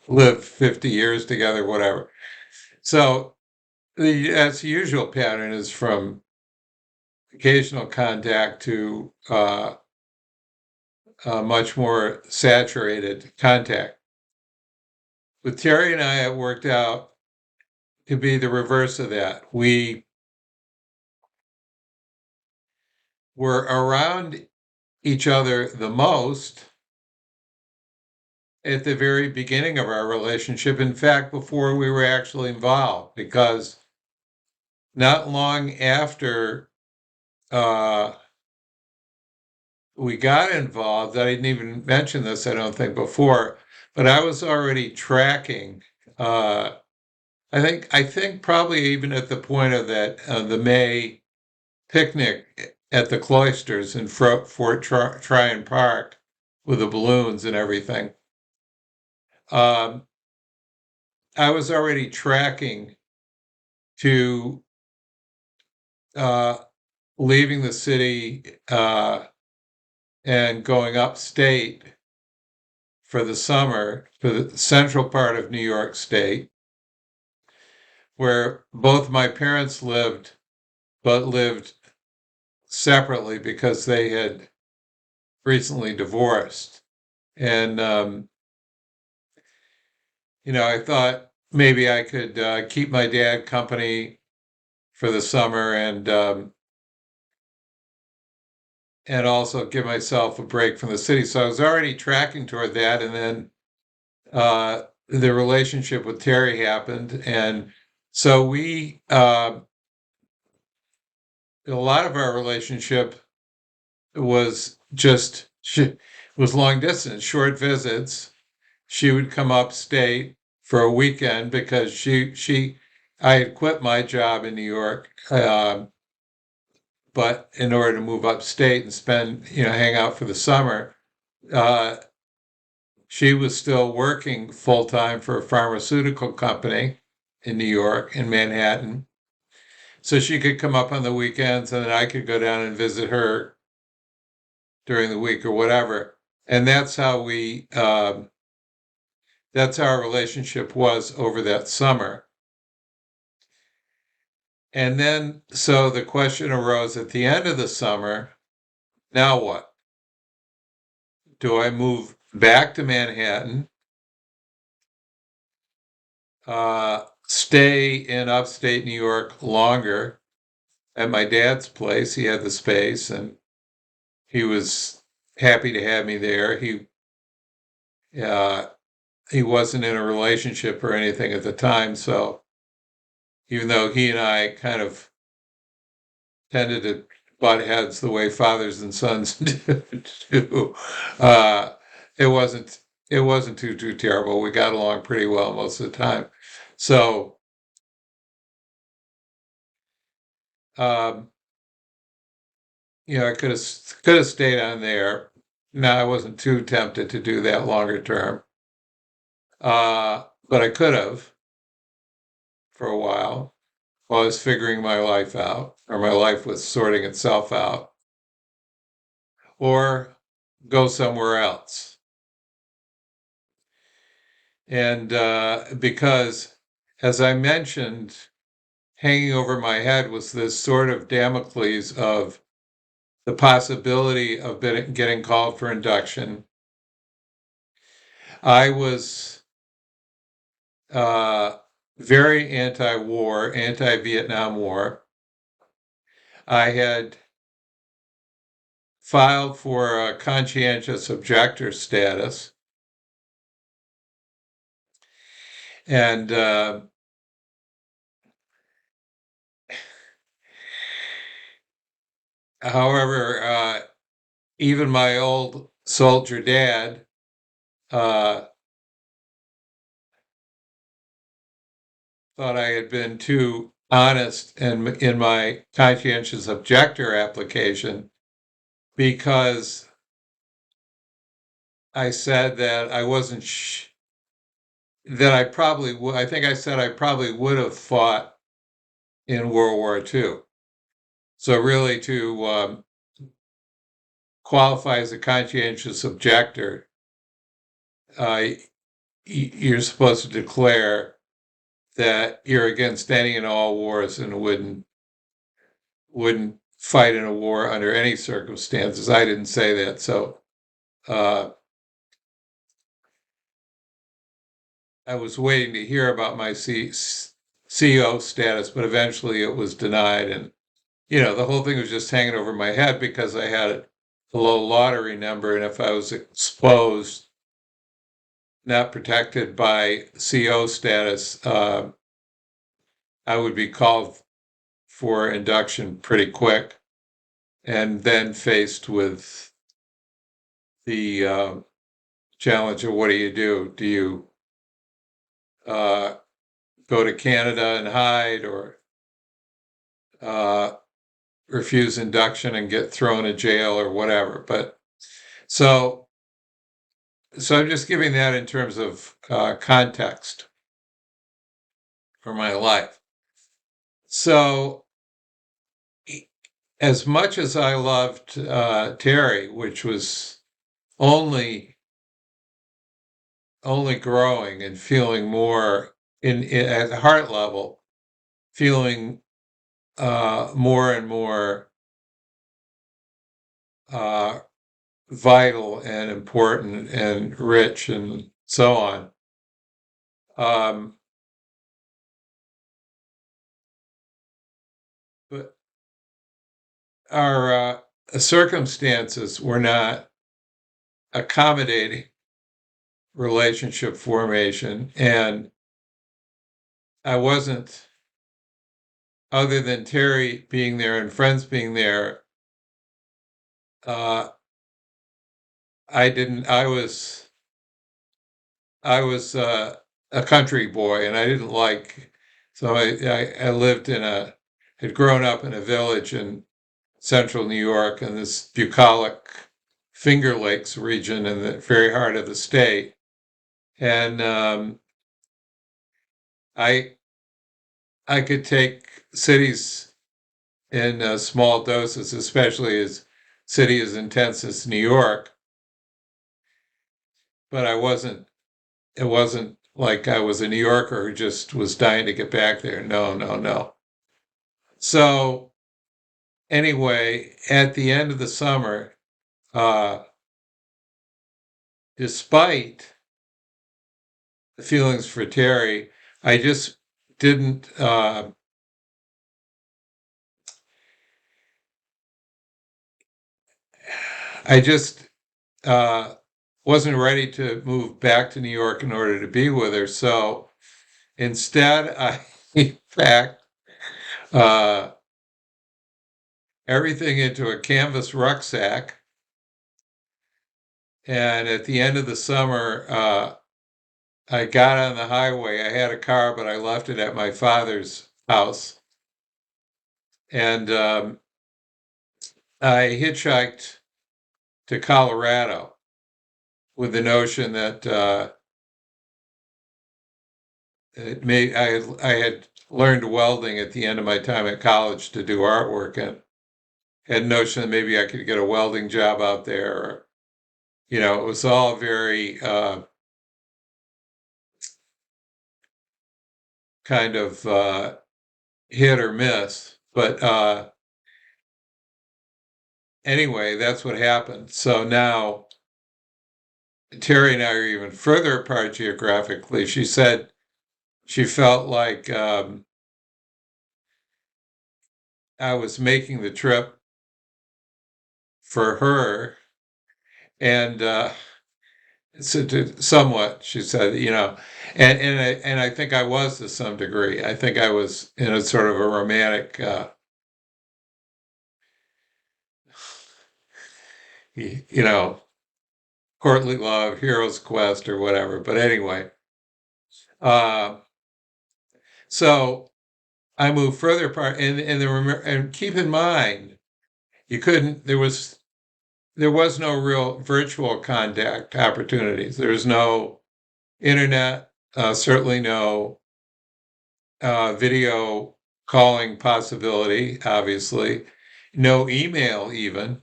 live 50 years together, whatever. So that's the usual pattern, is from occasional contact to much more saturated contact. With Terry and I, it worked out to be the reverse of that. We were around each other the most at the very beginning of our relationship. In fact, before we were actually involved, because not long after we got involved, I didn't even mention this, I don't think, before, but I was already tracking. I think probably even at the point of that the May picnic at the cloisters in Fort Tryon Park with the balloons and everything. Um, I was already tracking to uh, leaving the city and going upstate for the summer to the central part of New York State, where both my parents lived, but lived separately because they had recently divorced. And, I thought maybe I could keep my dad company for the summer and also give myself a break from the city. So I was already tracking toward that. And then the relationship with Terry happened. And so a lot of our relationship was was long distance, short visits. She would come upstate for a weekend because I had quit my job in New York, but in order to move upstate and hang out for the summer, uh, she was still working full time for a pharmaceutical company in New York, in Manhattan. So she could come up on the weekends, and then I could go down and visit her during the week or whatever. And that's how our relationship was over that summer. And then, so the question arose at the end of the summer, now what? Do I move back to Manhattan, stay in upstate New York longer at my dad's place? He had the space and he was happy to have me there. He wasn't in a relationship or anything at the time, so even though he and I kind of tended to butt heads the way fathers and sons do. Uh, it wasn't it wasn't too terrible. We got along pretty well most of the time. So um, I could have stayed on there. No, I wasn't too tempted to do that longer term. But I could have for a while I was figuring my life out, or my life was sorting itself out, or go somewhere else. And because, as I mentioned, hanging over my head was this sort of Damocles of the possibility of getting called for induction. I was uh, very anti-war, anti-Vietnam War. I had filed for a conscientious objector status. And however, even my old soldier dad uh, thought I had been too honest in my conscientious objector application, because I said that I wasn't that I probably would. I think I said I probably would have fought in World War II. So really, to qualify as a conscientious objector, uh, you're supposed to declare that you're against any and all wars and wouldn't fight in a war under any circumstances. I didn't say that, so uh, I was waiting to hear about my CO status, but eventually it was denied, and the whole thing was just hanging over my head because I had a low lottery number, and if I was exposed, not protected by CO status, I would be called for induction pretty quick, and then faced with the challenge of what do you do? Do you uh, go to Canada and hide, or uh, refuse induction and get thrown in jail, or whatever? But so I'm just giving that in terms of context for my life. So as much as I loved Terry, which was only growing and feeling more at the heart level, feeling more and more uh, vital and important and rich and so on. But our circumstances were not accommodating relationship formation, and I wasn't, other than Terry being there and friends being there, uh, I didn't. I was a country boy, and I didn't like. So I lived had grown up in a village in central New York, in this bucolic Finger Lakes region in the very heart of the state, and I I could take cities in small doses, especially as city as intense as New York, but it wasn't like I was a New Yorker who just was dying to get back there. No, no, no. So anyway, at the end of the summer, uh, despite the feelings for Terry, I just didn't, I just uh, wasn't ready to move back to New York in order to be with her. So instead, I packed uh, everything into a canvas rucksack. And at the end of the summer, I got on the highway. I had a car, but I left it at my father's house. And I hitchhiked to Colorado with the notion that I had learned welding at the end of my time at college to do artwork, and had a notion that maybe I could get a welding job out there. Or, it was all very kind of hit or miss. But anyway, that's what happened. So now Terry and I are even further apart geographically. She said she felt like I was making the trip for her, and so somewhat, she said, and I think I was to some degree. I think I was in a sort of a romantic, you know, courtly love, hero's quest, or whatever. But anyway, uh, so I moved further apart, and keep in mind, you couldn't. There was no real virtual contact opportunities. There was no internet, certainly no video calling possibility, obviously, no email even.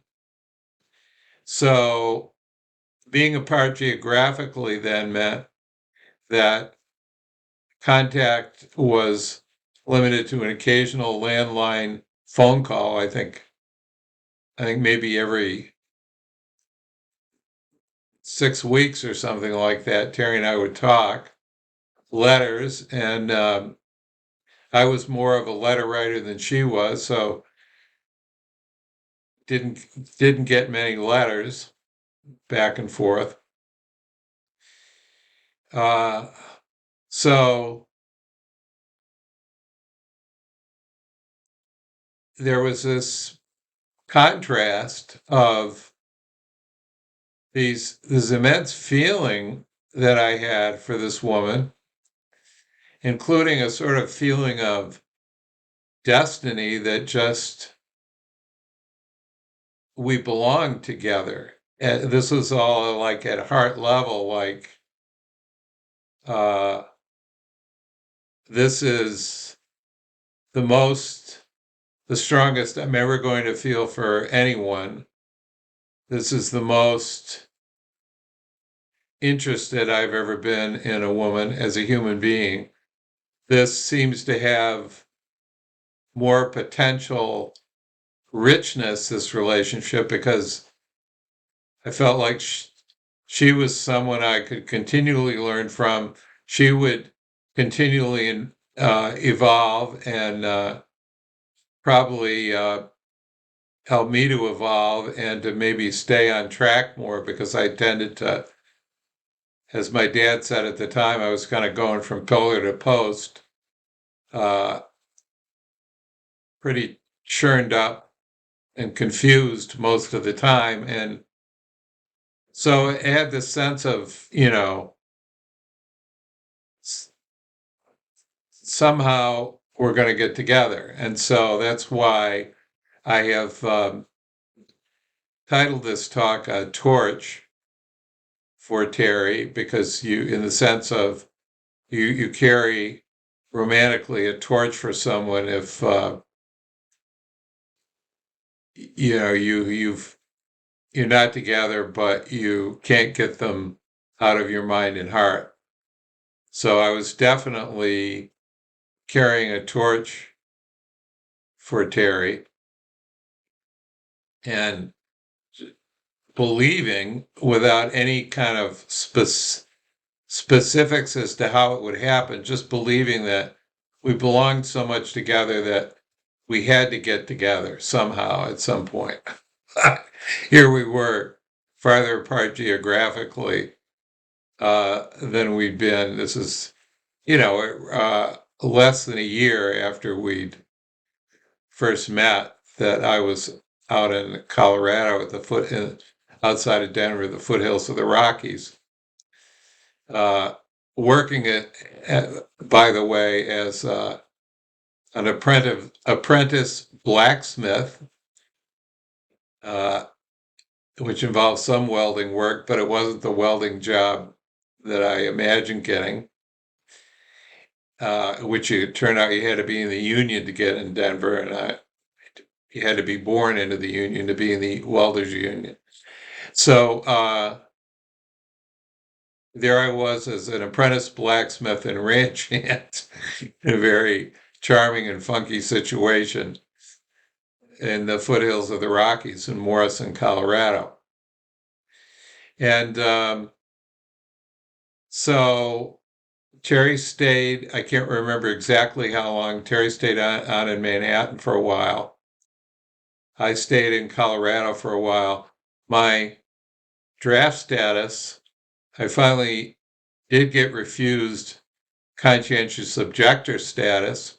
So being apart geographically then meant that contact was limited to an occasional landline phone call. I think maybe every 6 weeks or something like that, Terry and I would talk, letters, and I was more of a letter writer than she was, so didn't get many letters back and forth. So there was this contrast of this immense feeling that I had for this woman, including a sort of feeling of destiny that just we belonged together. And this was all like at heart level, like uh, this is the strongest I'm ever going to feel for anyone. This is the most interested I've ever been in a woman as a human being. This seems to have more potential richness, this relationship, because I felt like she was someone I could continually learn from. She would continually evolve and probably help me to evolve and to maybe stay on track more, because I tended to, as my dad said at the time, I was kind of going from pillar to post, uh, pretty churned up and confused most of the time. And so it had this sense of, somehow we're going to get together. And so that's why I have titled this talk Torch for Terry, because in the sense of you carry romantically a torch for someone if, you're not together, but you can't get them out of your mind and heart. So I was definitely carrying a torch for Terry and believing, without any kind of specifics as to how it would happen, just believing that we belonged so much together that we had to get together somehow at some point. Here we were, farther apart geographically than we'd been. This is, less than a year after we'd first met, that I was out in Colorado at outside of Denver, the foothills of the Rockies, working by the way, as an apprentice blacksmith, which involved some welding work, but it wasn't the welding job that I imagined getting, which it turned out you had to be in the union to get in Denver, and you had to be born into the union to be in the welders union. So there I was as an apprentice blacksmith and ranch hand in a very charming and funky situation in the foothills of the Rockies in Morrison, Colorado. And so Terry stayed, I can't remember exactly how long, Terry stayed on in Manhattan for a while. I stayed in Colorado for a while. My draft status, I finally did get refused conscientious objector status.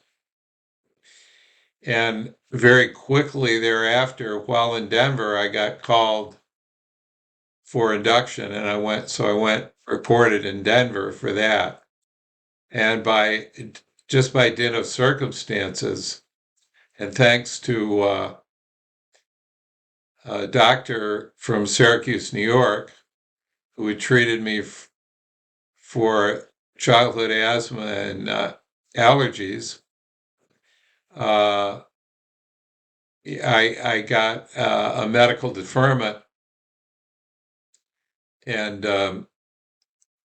And very quickly thereafter, while in Denver, I got called for induction, and I went reported in Denver for that. And just by dint of circumstances, and thanks to a doctor from Syracuse, New York, who had treated me for childhood asthma and allergies, I got a medical deferment, and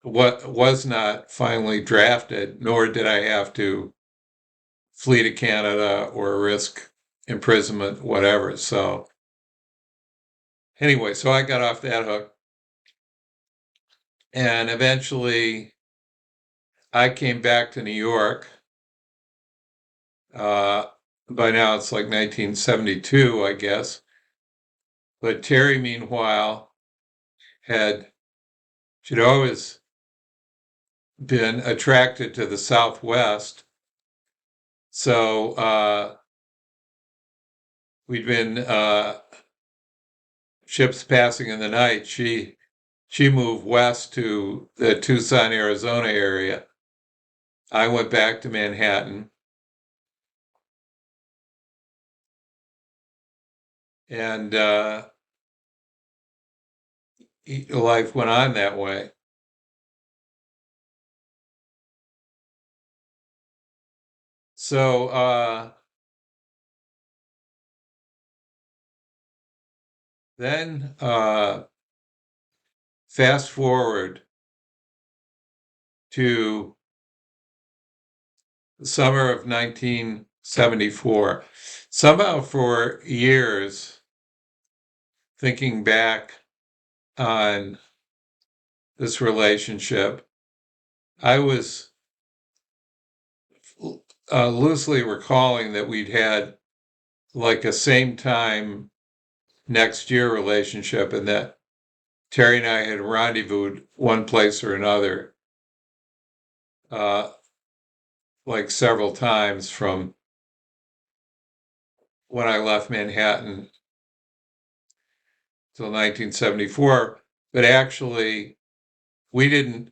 what was not finally drafted, nor did I have to flee to Canada or risk imprisonment, whatever. So anyway, so I got off that hook. And eventually I came back to New York. By now it's like 1972, I guess. But Terry, meanwhile, she'd always been attracted to the Southwest. So we'd been ships passing in the night. She moved west to the Tucson, Arizona area. I went back to Manhattan. And life went on that way. So then fast forward to the summer of 1974. Somehow for years, thinking back on this relationship, I was loosely recalling that we'd had like a same time next year relationship, and that Terry and I had rendezvoused one place or another like several times from when I left Manhattan till 1974. But actually we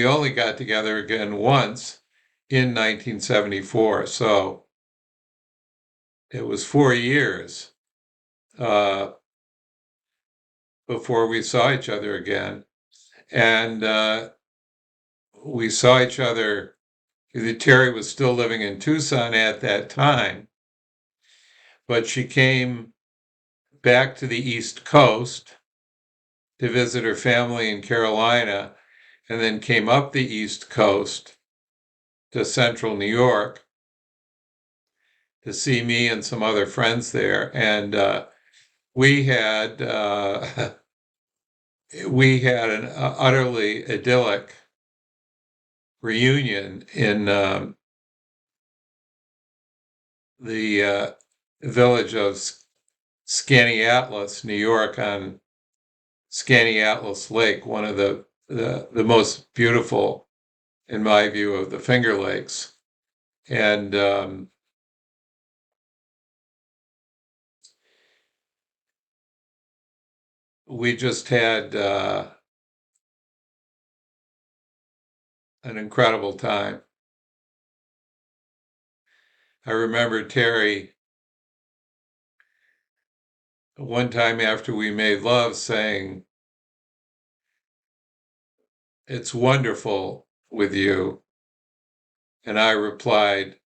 only got together again once in 1974. So it was 4 years before we saw each other again. And we saw each other, Terry was still living in Tucson at that time, but she came back to the East Coast to visit her family in Carolina, and then came up the East Coast to central New York to see me and some other friends there. And we had an utterly idyllic reunion in the village of Skaneateles, New York, on Skaneateles Lake, one of the most beautiful, in my view, of the Finger Lakes. And we just had an incredible time. I remember Terry one time after we made love saying, "It's wonderful with you." And I replied,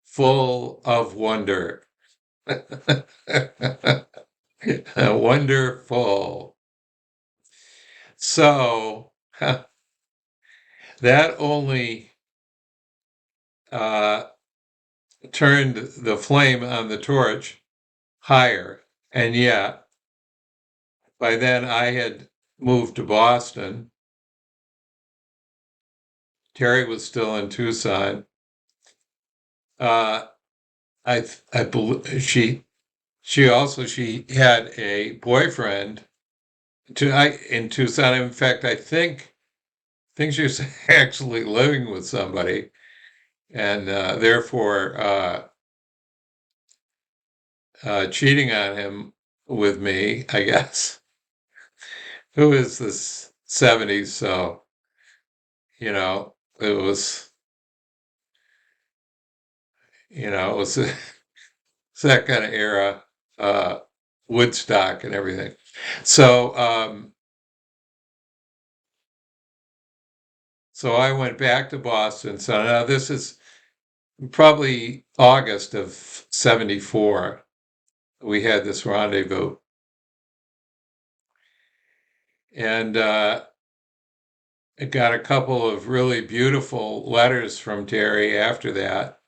"Full of wonder." Wonderful. So that only uh, turned the flame on the torch higher. And yet, by then I had moved to Boston. Terry was still in Tucson. Uh, I believe she had a boyfriend in Tucson. In fact, I think she was actually living with somebody, and therefore cheating on him with me, I guess. Who is this 70s? So, it was, it was that kind of era, uh, Woodstock and everything. So, so I went back to Boston. So now this is probably August of 74. We had this rendezvous. And I got a couple of really beautiful letters from Terry after that.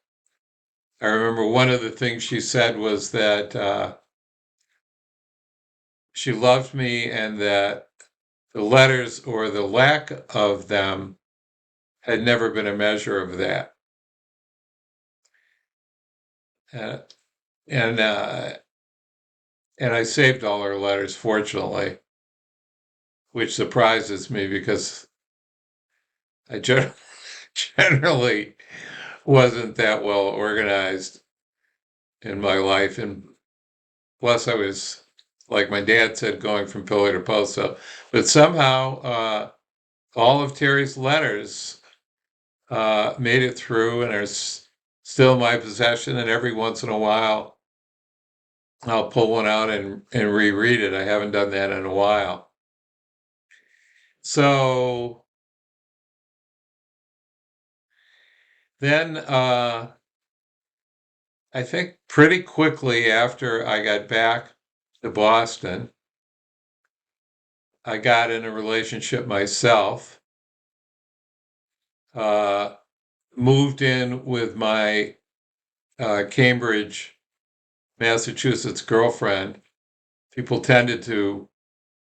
I remember one of the things she said was that she loved me and that the letters or the lack of them had never been a measure of that. Uh, and and I saved all her letters, fortunately, which surprises me because I generally wasn't that well organized in my life. And plus, I was, like my dad said, going from pillar to post. So, but somehow, all of Terry's letters made it through and are still in my possession. And every once in a while, I'll pull one out and reread it. I haven't done that in a while. So then I think pretty quickly after I got back to Boston, I got in a relationship myself, uh, moved in with my Cambridge, Massachusetts girlfriend. People tended to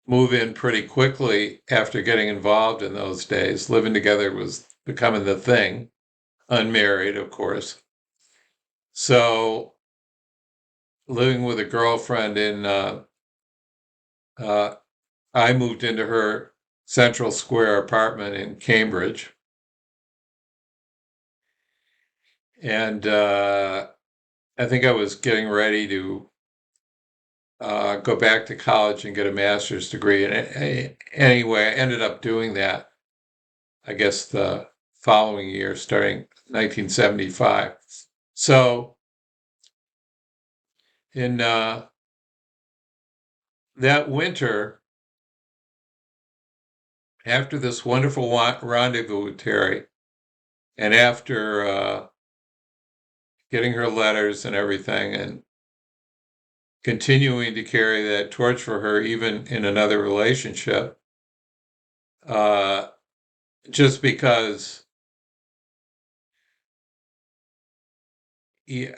move in pretty quickly after getting involved in those days. Living together was becoming the thing, unmarried, of course. So living with a girlfriend uh, I moved into her Central Square apartment in Cambridge. And I think I was getting ready to go back to college and get a master's degree. And anyway, I ended up doing that, I guess, the following year, starting 1975. So in that winter, after this wonderful rendezvous with Terry, and after getting her letters and everything, and continuing to carry that torch for her, even in another relationship, uh, just because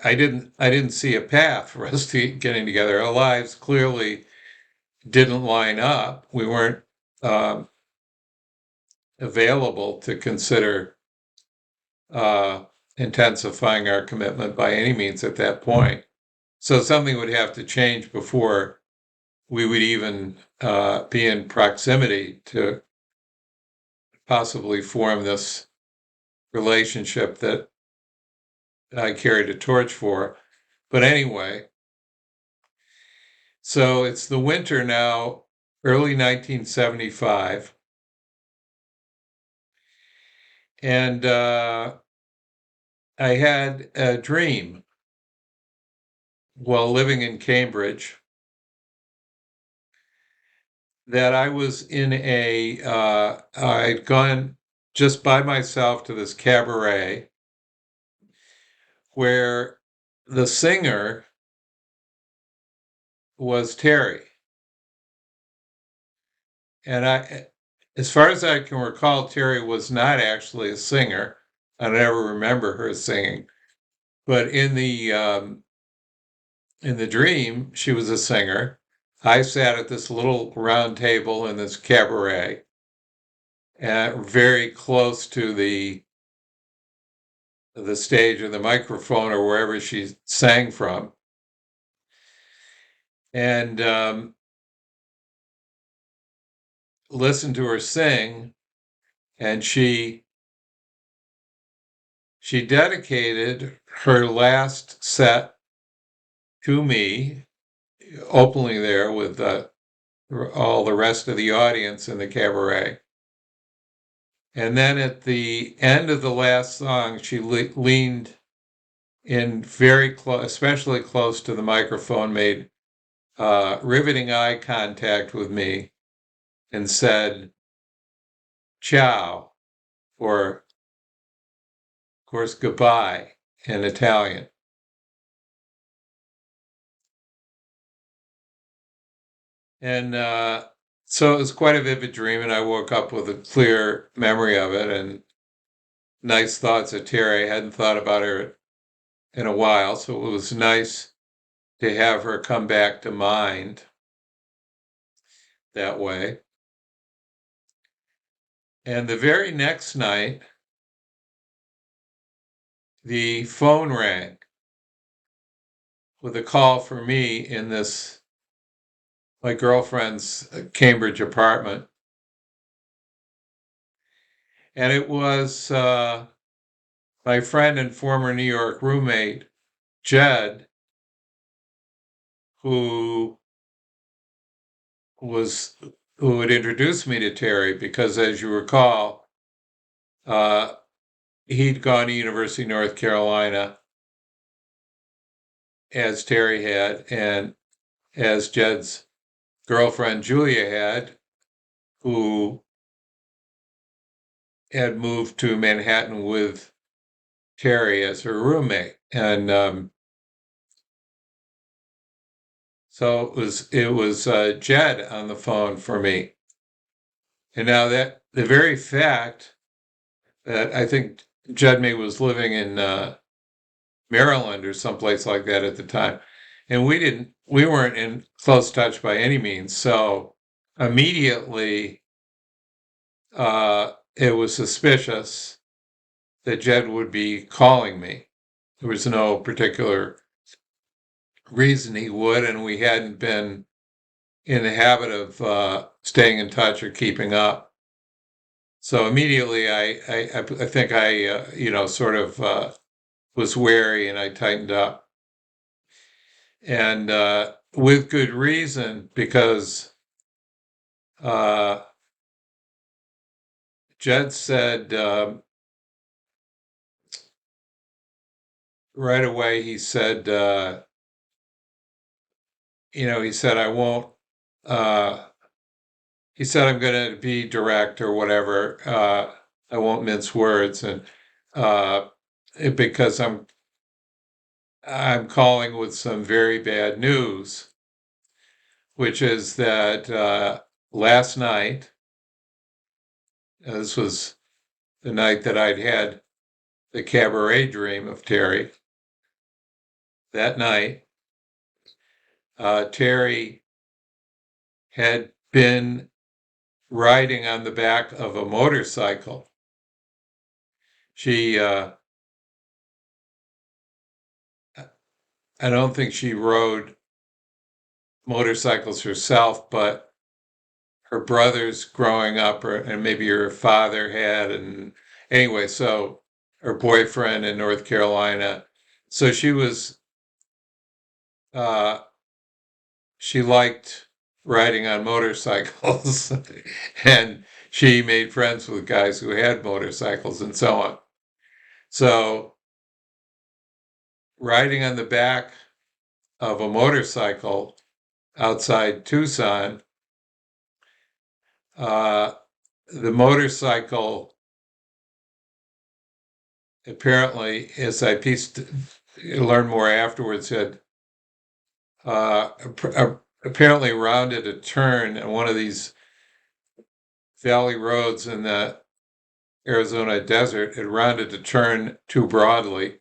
I didn't see a path for us to getting together. Our lives clearly didn't line up. We weren't um, available to consider uh, intensifying our commitment by any means at that point. So something would have to change before we would even be in proximity to possibly form this relationship that I carried a torch for. But anyway, So it's the winter now, early 1975. And I had a dream while living in Cambridge that I was in I'd gone just by myself to this cabaret where the singer was Terry. And as far as I can recall, Terry was not actually a singer. I never remember her singing. But in the dream, she was a singer. I sat at this little round table in this cabaret, very close to the stage or the microphone or wherever she sang from. And listened to her sing, and she dedicated her last set to me, openly there with all the rest of the audience in the cabaret. And then at the end of the last song, she leaned in very close, especially close to the microphone, made riveting eye contact with me and said, ciao, or of course, goodbye in Italian. And so it was quite a vivid dream, and I woke up with a clear memory of it and nice thoughts of Terry. I hadn't thought about her in a while, so it was nice to have her come back to mind that way. And the very next night, the phone rang with a call for me in my girlfriend's Cambridge apartment. And it was my friend and former New York roommate, Jed, who had introduced me to Terry, because as you recall, he'd gone to University of North Carolina, as Terry had, and as Jed's girlfriend Julia had, who had moved to Manhattan with Terry as her roommate. And so it was Jed on the phone for me. And now that the very fact that I think Jed May was living in Maryland or someplace like that at the time, and we weren't in close touch by any means. So immediately, it was suspicious that Jed would be calling me. There was no particular reason he would, and we hadn't been in the habit of staying in touch or keeping up. So immediately, I think I sort of was wary, and I tightened up, and with good reason, because Jed said right away. He said, he said I won't. He said I'm going to be direct or whatever. I won't mince words, and because I'm calling with some very bad news, which is that last night, this was the night that I'd had the cabaret dream of Terry. That night, Terry had been riding on the back of a motorcycle. She, I don't think she rode motorcycles herself, but her brothers growing up, and maybe her father had, and anyway, so her boyfriend in North Carolina. So she was she liked riding on motorcycles and she made friends with guys who had motorcycles and so on. So riding on the back of a motorcycle outside Tucson, the motorcycle apparently, as I learned more afterwards, had apparently rounded a turn on one of these valley roads in the Arizona desert. It rounded a turn too broadly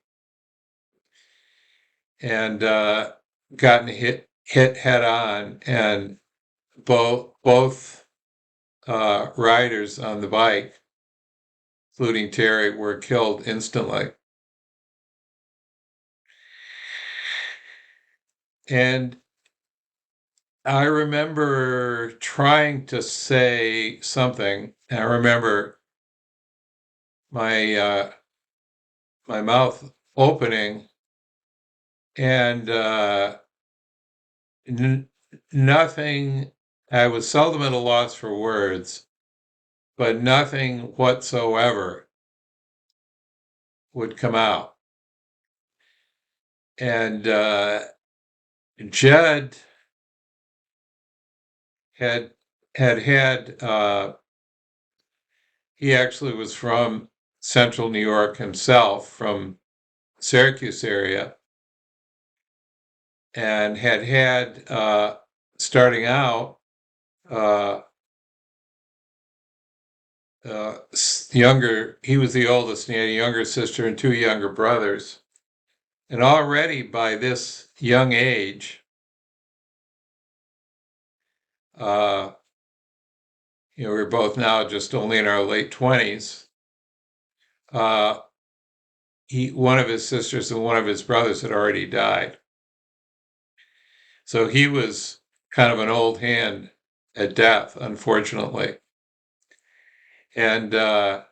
and gotten hit head on, and both riders on the bike, including Terry, were killed instantly. And I remember trying to say something. And I remember my my mouth opening, and nothing. I was seldom at a loss for words, but nothing whatsoever would come out. And Jed had he actually was from central New York himself, from Syracuse area, and had starting out uh, younger. He was the oldest, and he had a younger sister and two younger brothers. And already by this young age, uh, we were both now just only in our late 20s. One of his sisters and one of his brothers had already died. So he was kind of an old hand at death, unfortunately. And I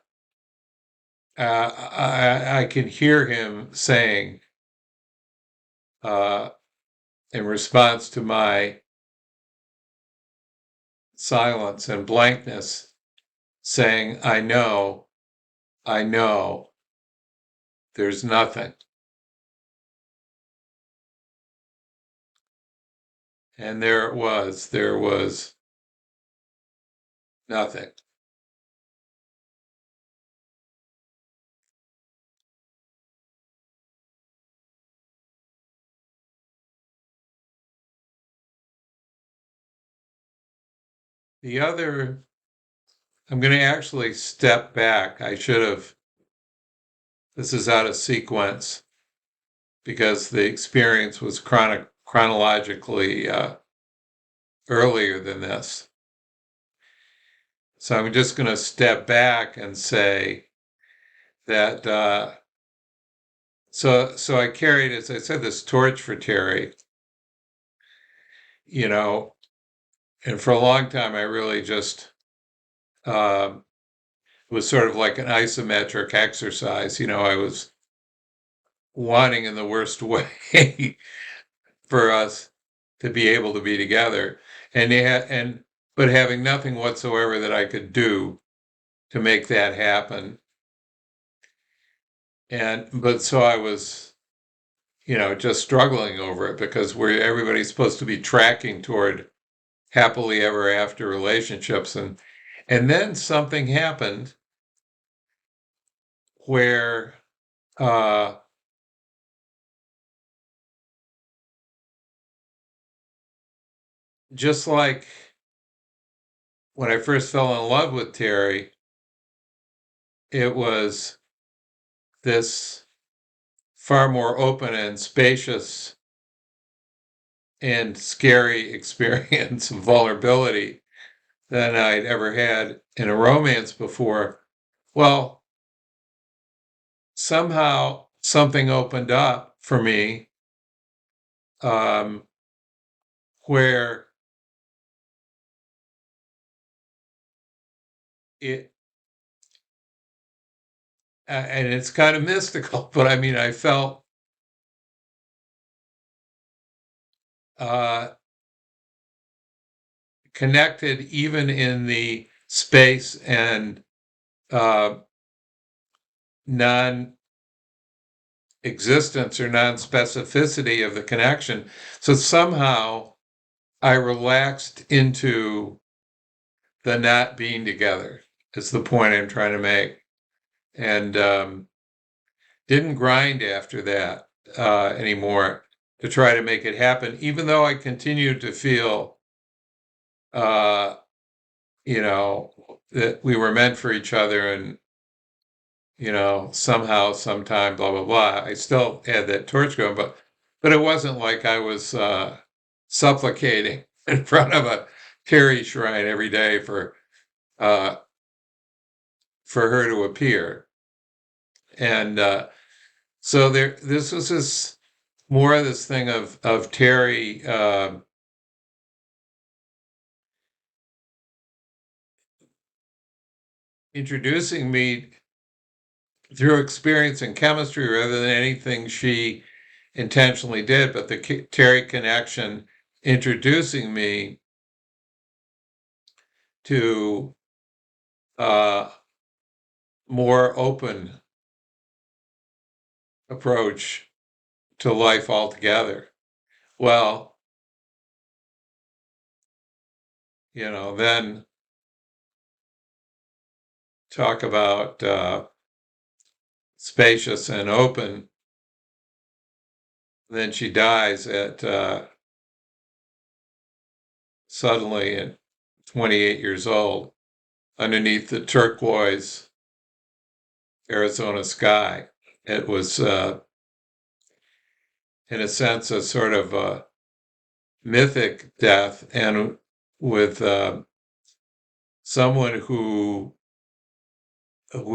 can hear him saying, in response to my silence and blankness, saying, I know, there's nothing. And there was nothing. The other, I'm going to actually step back. This is out of sequence because the experience was chronologically earlier than this. So I'm just going to step back and say that, so I carried, as I said, this torch for Terry, and for a long time I really just was sort of like an isometric exercise. I was wanting in the worst way for us to be able to be together, but having nothing whatsoever that I could do to make that happen. But so I was, just struggling over it because everybody's supposed to be tracking toward happily ever after relationships, and then something happened where just like when I first fell in love with Terry, it was this far more open and spacious and scary experience of vulnerability than I'd ever had in a romance before. Well, somehow something opened up for me, where it, and it's kind of mystical, but I mean, I felt connected even in the space and non-existence or non-specificity of the connection. So somehow I relaxed into the not being together, is the point I'm trying to make. And didn't grind after that anymore to try to make it happen, even though I continued to feel, that we were meant for each other and, somehow, sometime, blah, blah, blah. I still had that torch going, but it wasn't like I was supplicating in front of a Terry shrine every day uh, for her to appear. And so this was more of this thing of Terry introducing me through experience in chemistry rather than anything she intentionally did, but the Terry connection introducing me to more open approach to life altogether. Well, then talk about spacious and open. Then she dies at suddenly at 28 years old underneath the turquoise Arizona sky. It was, in a sense, a sort of a mythic death, and with someone who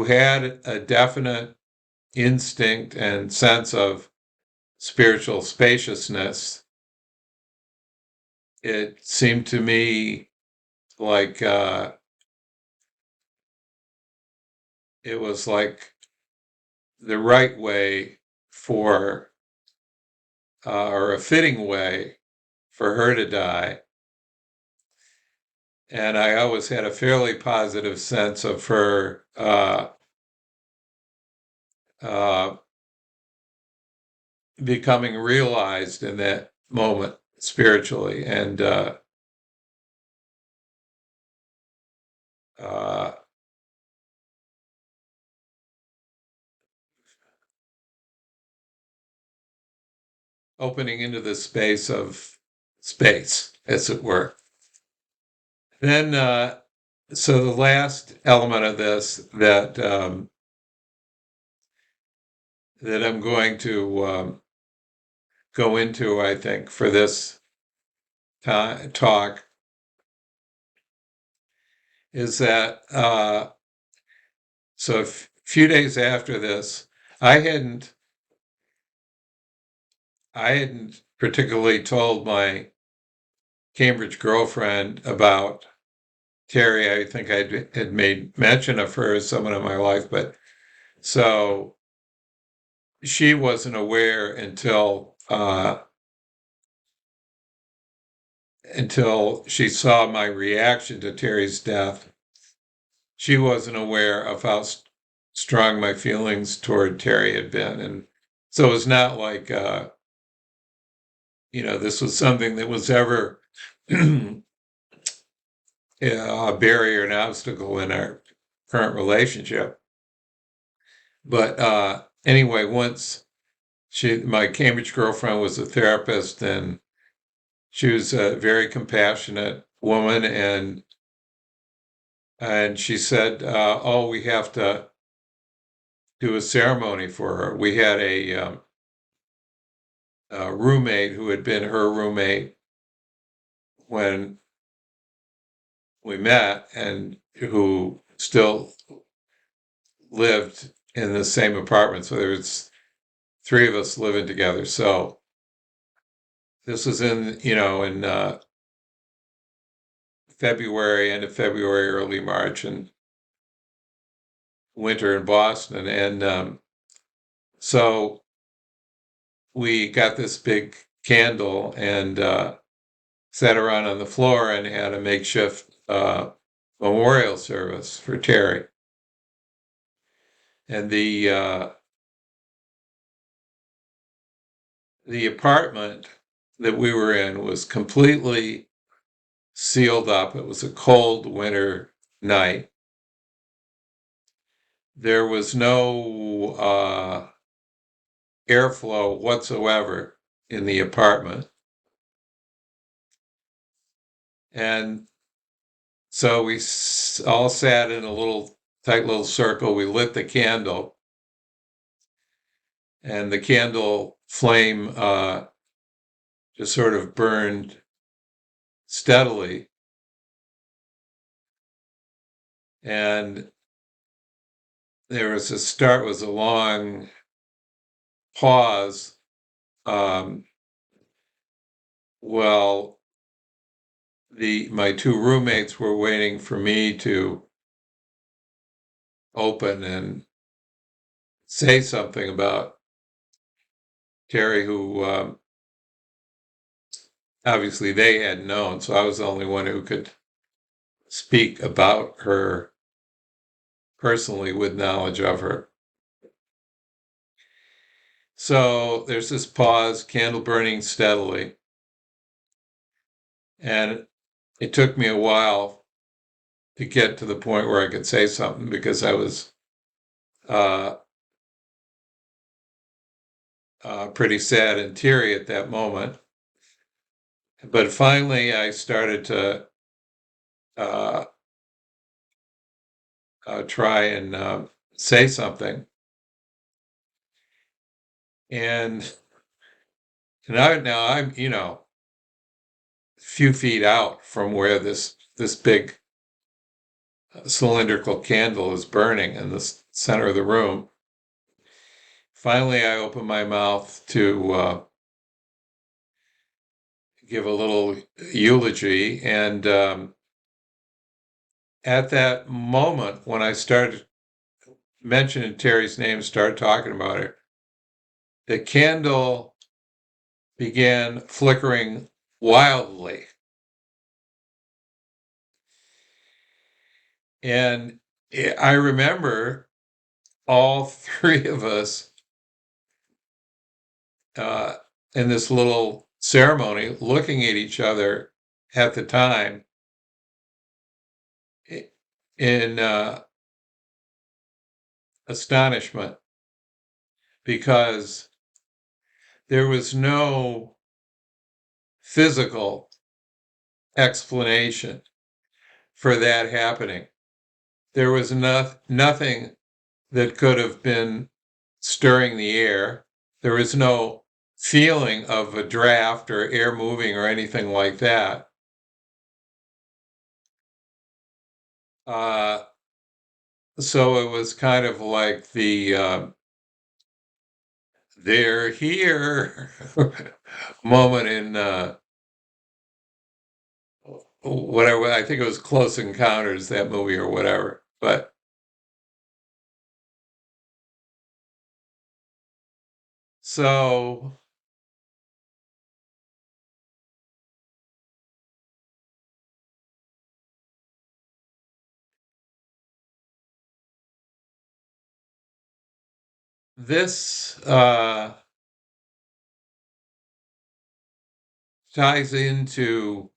had a definite instinct and sense of spiritual spaciousness. It seemed to me like it was like the right way for, or a fitting way for her to die. And I always had a fairly positive sense of her becoming realized in that moment spiritually, and opening into the space of space, as it were. Then, so the last element of this that that I'm going to go into, I think, for this talk is that so a few days after this, I hadn't particularly told my Cambridge girlfriend about Terry. I think I had made mention of her as someone in my life, but so she wasn't aware until she saw my reaction to Terry's death. She wasn't aware of how strong my feelings toward Terry had been, and so it was not like this was something that was ever a barrier, an obstacle in our current relationship. But anyway, once my Cambridge girlfriend was a therapist, and she was a very compassionate woman, and she said, "Oh, we have to do a ceremony for her." We had a roommate who had been her roommate when we met, and who still lived in the same apartment. So there was three of us living together. So this was in February, end of February, early March, and winter in Boston. And so we got this big candle, and sat around on the floor and had a makeshift memorial service for Terry. And the apartment that we were in was completely sealed up. It was a cold winter night. There was no airflow whatsoever in the apartment. And so we all sat in a tight little circle. We lit the candle, and the candle flame just sort of burned steadily. And there was a long pause. Well, my two roommates were waiting for me to open and say something about Terry, who obviously they had known, so I was the only one who could speak about her personally with knowledge of her. So there's this pause, candle burning steadily, and it took me a while to get to the point where I could say something because I was pretty sad and teary at that moment. But finally, I started to uh, try and say something. And now I'm, a few feet out from where this big cylindrical candle is burning in the center of the room. Finally, I open my mouth to give a little eulogy. And at that moment, when I started mentioning Terry's name, started talking about her, the candle began flickering wildly. And I remember all three of us uh, in this little ceremony looking at each other at the time in astonishment, because there was no physical explanation for that happening. There was nothing that could have been stirring the air. There was no feeling of a draft or air moving or anything like that. So it was kind of like they're here moment in whatever, I think it was Close Encounters, that movie or whatever. But so this ties into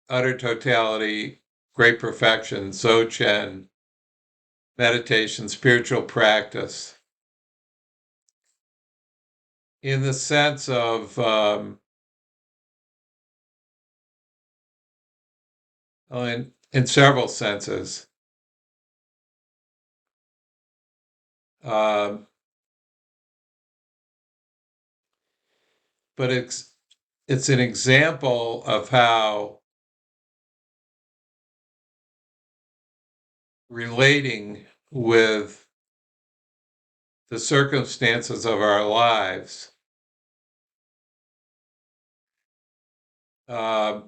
utter totality, great perfection, Dzogchen, meditation, spiritual practice, in the sense of in several senses. Um, but it's an example of how relating with the circumstances of our lives uh,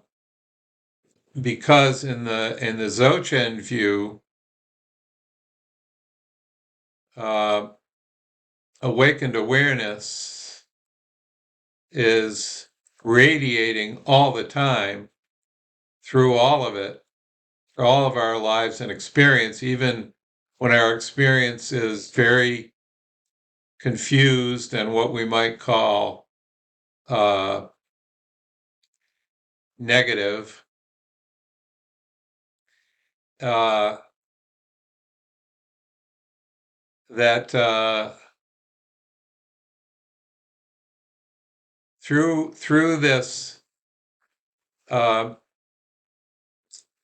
because in the Dzogchen view, uh, awakened awareness is radiating all the time through all of it, all of our lives and experience, even when our experience is very confused and what we might call negative. That through this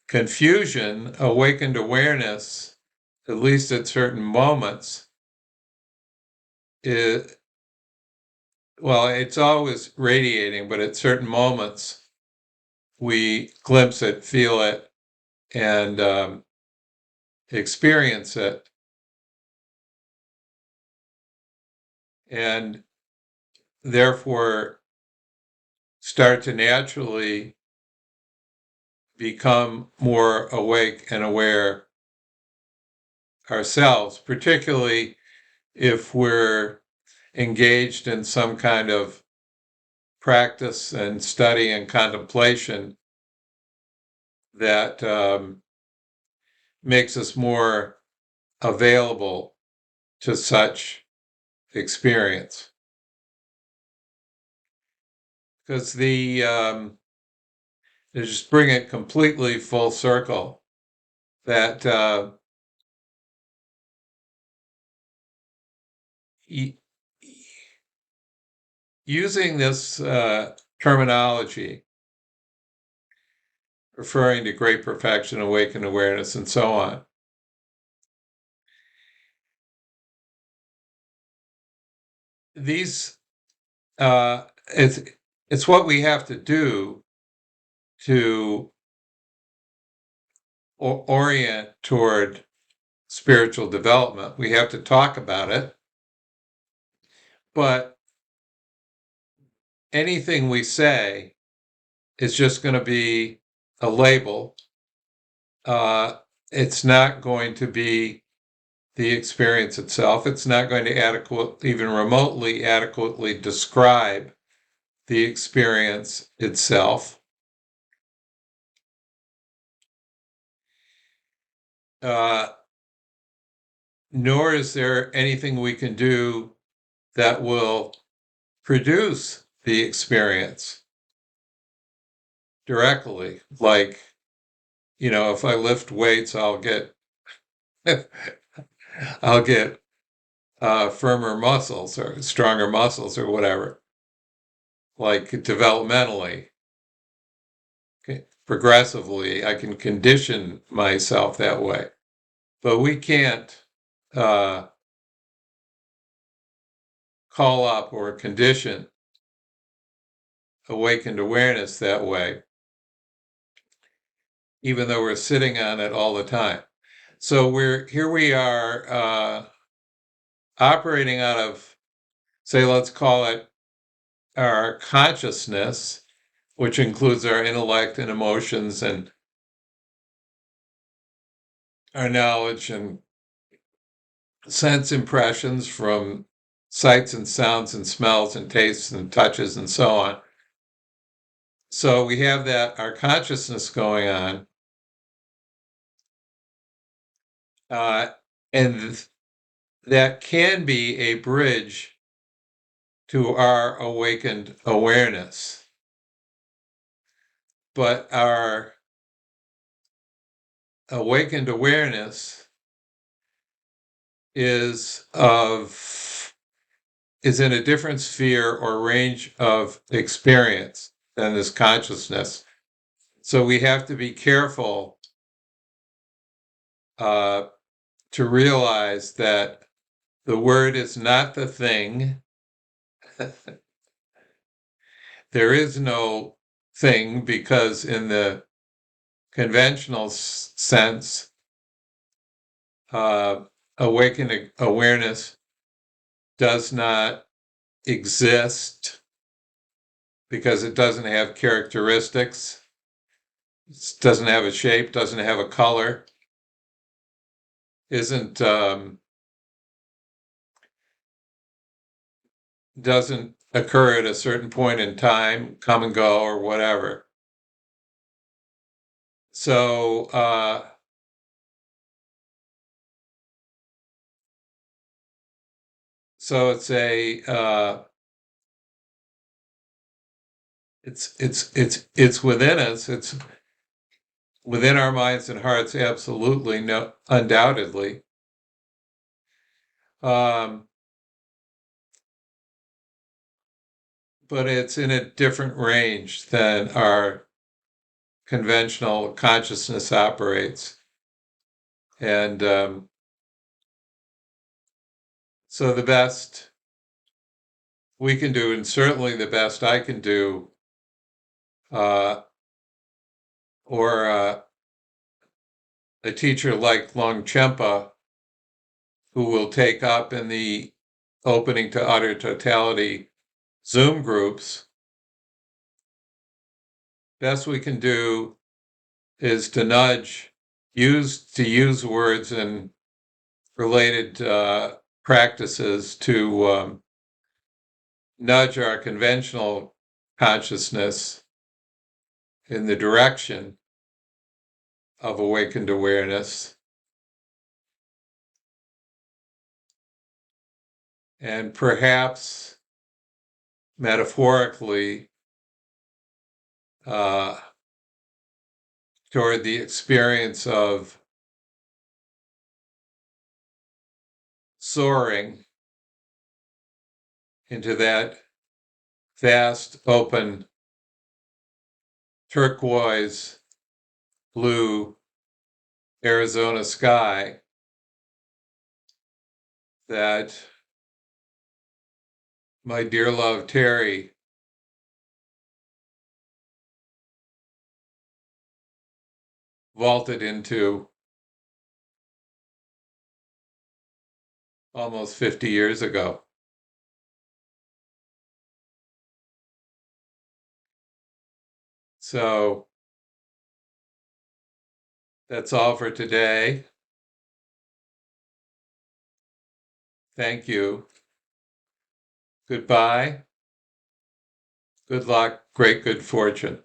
confusion, awakened awareness, at least at certain moments, it's always radiating, but at certain moments we glimpse it, feel it, and experience it. And therefore start to naturally become more awake and aware ourselves, particularly if we're engaged in some kind of practice and study and contemplation that makes us more available to such experience. Because to just bring it completely full circle, that using this terminology, referring to great perfection, awakened awareness, and so on, these it's what we have to do to orient toward spiritual development. We have to talk about it, but anything we say is just going to be a label. It's not going to be the experience itself. It's not going to even remotely adequately describe the experience itself. Nor is there anything we can do that will produce the experience directly. Like, if I lift weights, I'll get firmer muscles or stronger muscles or whatever, like developmentally. Okay. Progressively, I can condition myself that way. But we can't call up or condition awakened awareness that way, even though we're sitting on it all the time. So we are operating out of, say, let's call it our consciousness, which includes our intellect and emotions and our knowledge and sense impressions from sights and sounds and smells and tastes and touches and so on. So we have our consciousness going on. And that can be a bridge to our awakened awareness. But our awakened awareness is in a different sphere or range of experience than this consciousness. So we have to be careful to realize that the word is not the thing. There is no thing, because in the conventional sense, awakened awareness does not exist because it doesn't have characteristics. It doesn't have a shape, doesn't have a color, doesn't occur at a certain point in time, come and go, or whatever. So it's it's within us. It's within our minds and hearts, absolutely, no, undoubtedly. But it's in a different range than our conventional consciousness operates. And so the best we can do, and certainly the best I can do, or a teacher like Longchenpa, who will take up in the opening to utter totality Zoom groups, best we can do is to use words and related practices to nudge our conventional consciousness in the direction of awakened awareness, and perhaps metaphorically toward the experience of soaring into that vast, open, turquoise blue Arizona sky that my dear love Terry vaulted into almost 50 years ago. So that's all for today. Thank you. Goodbye. Good luck. Great good fortune.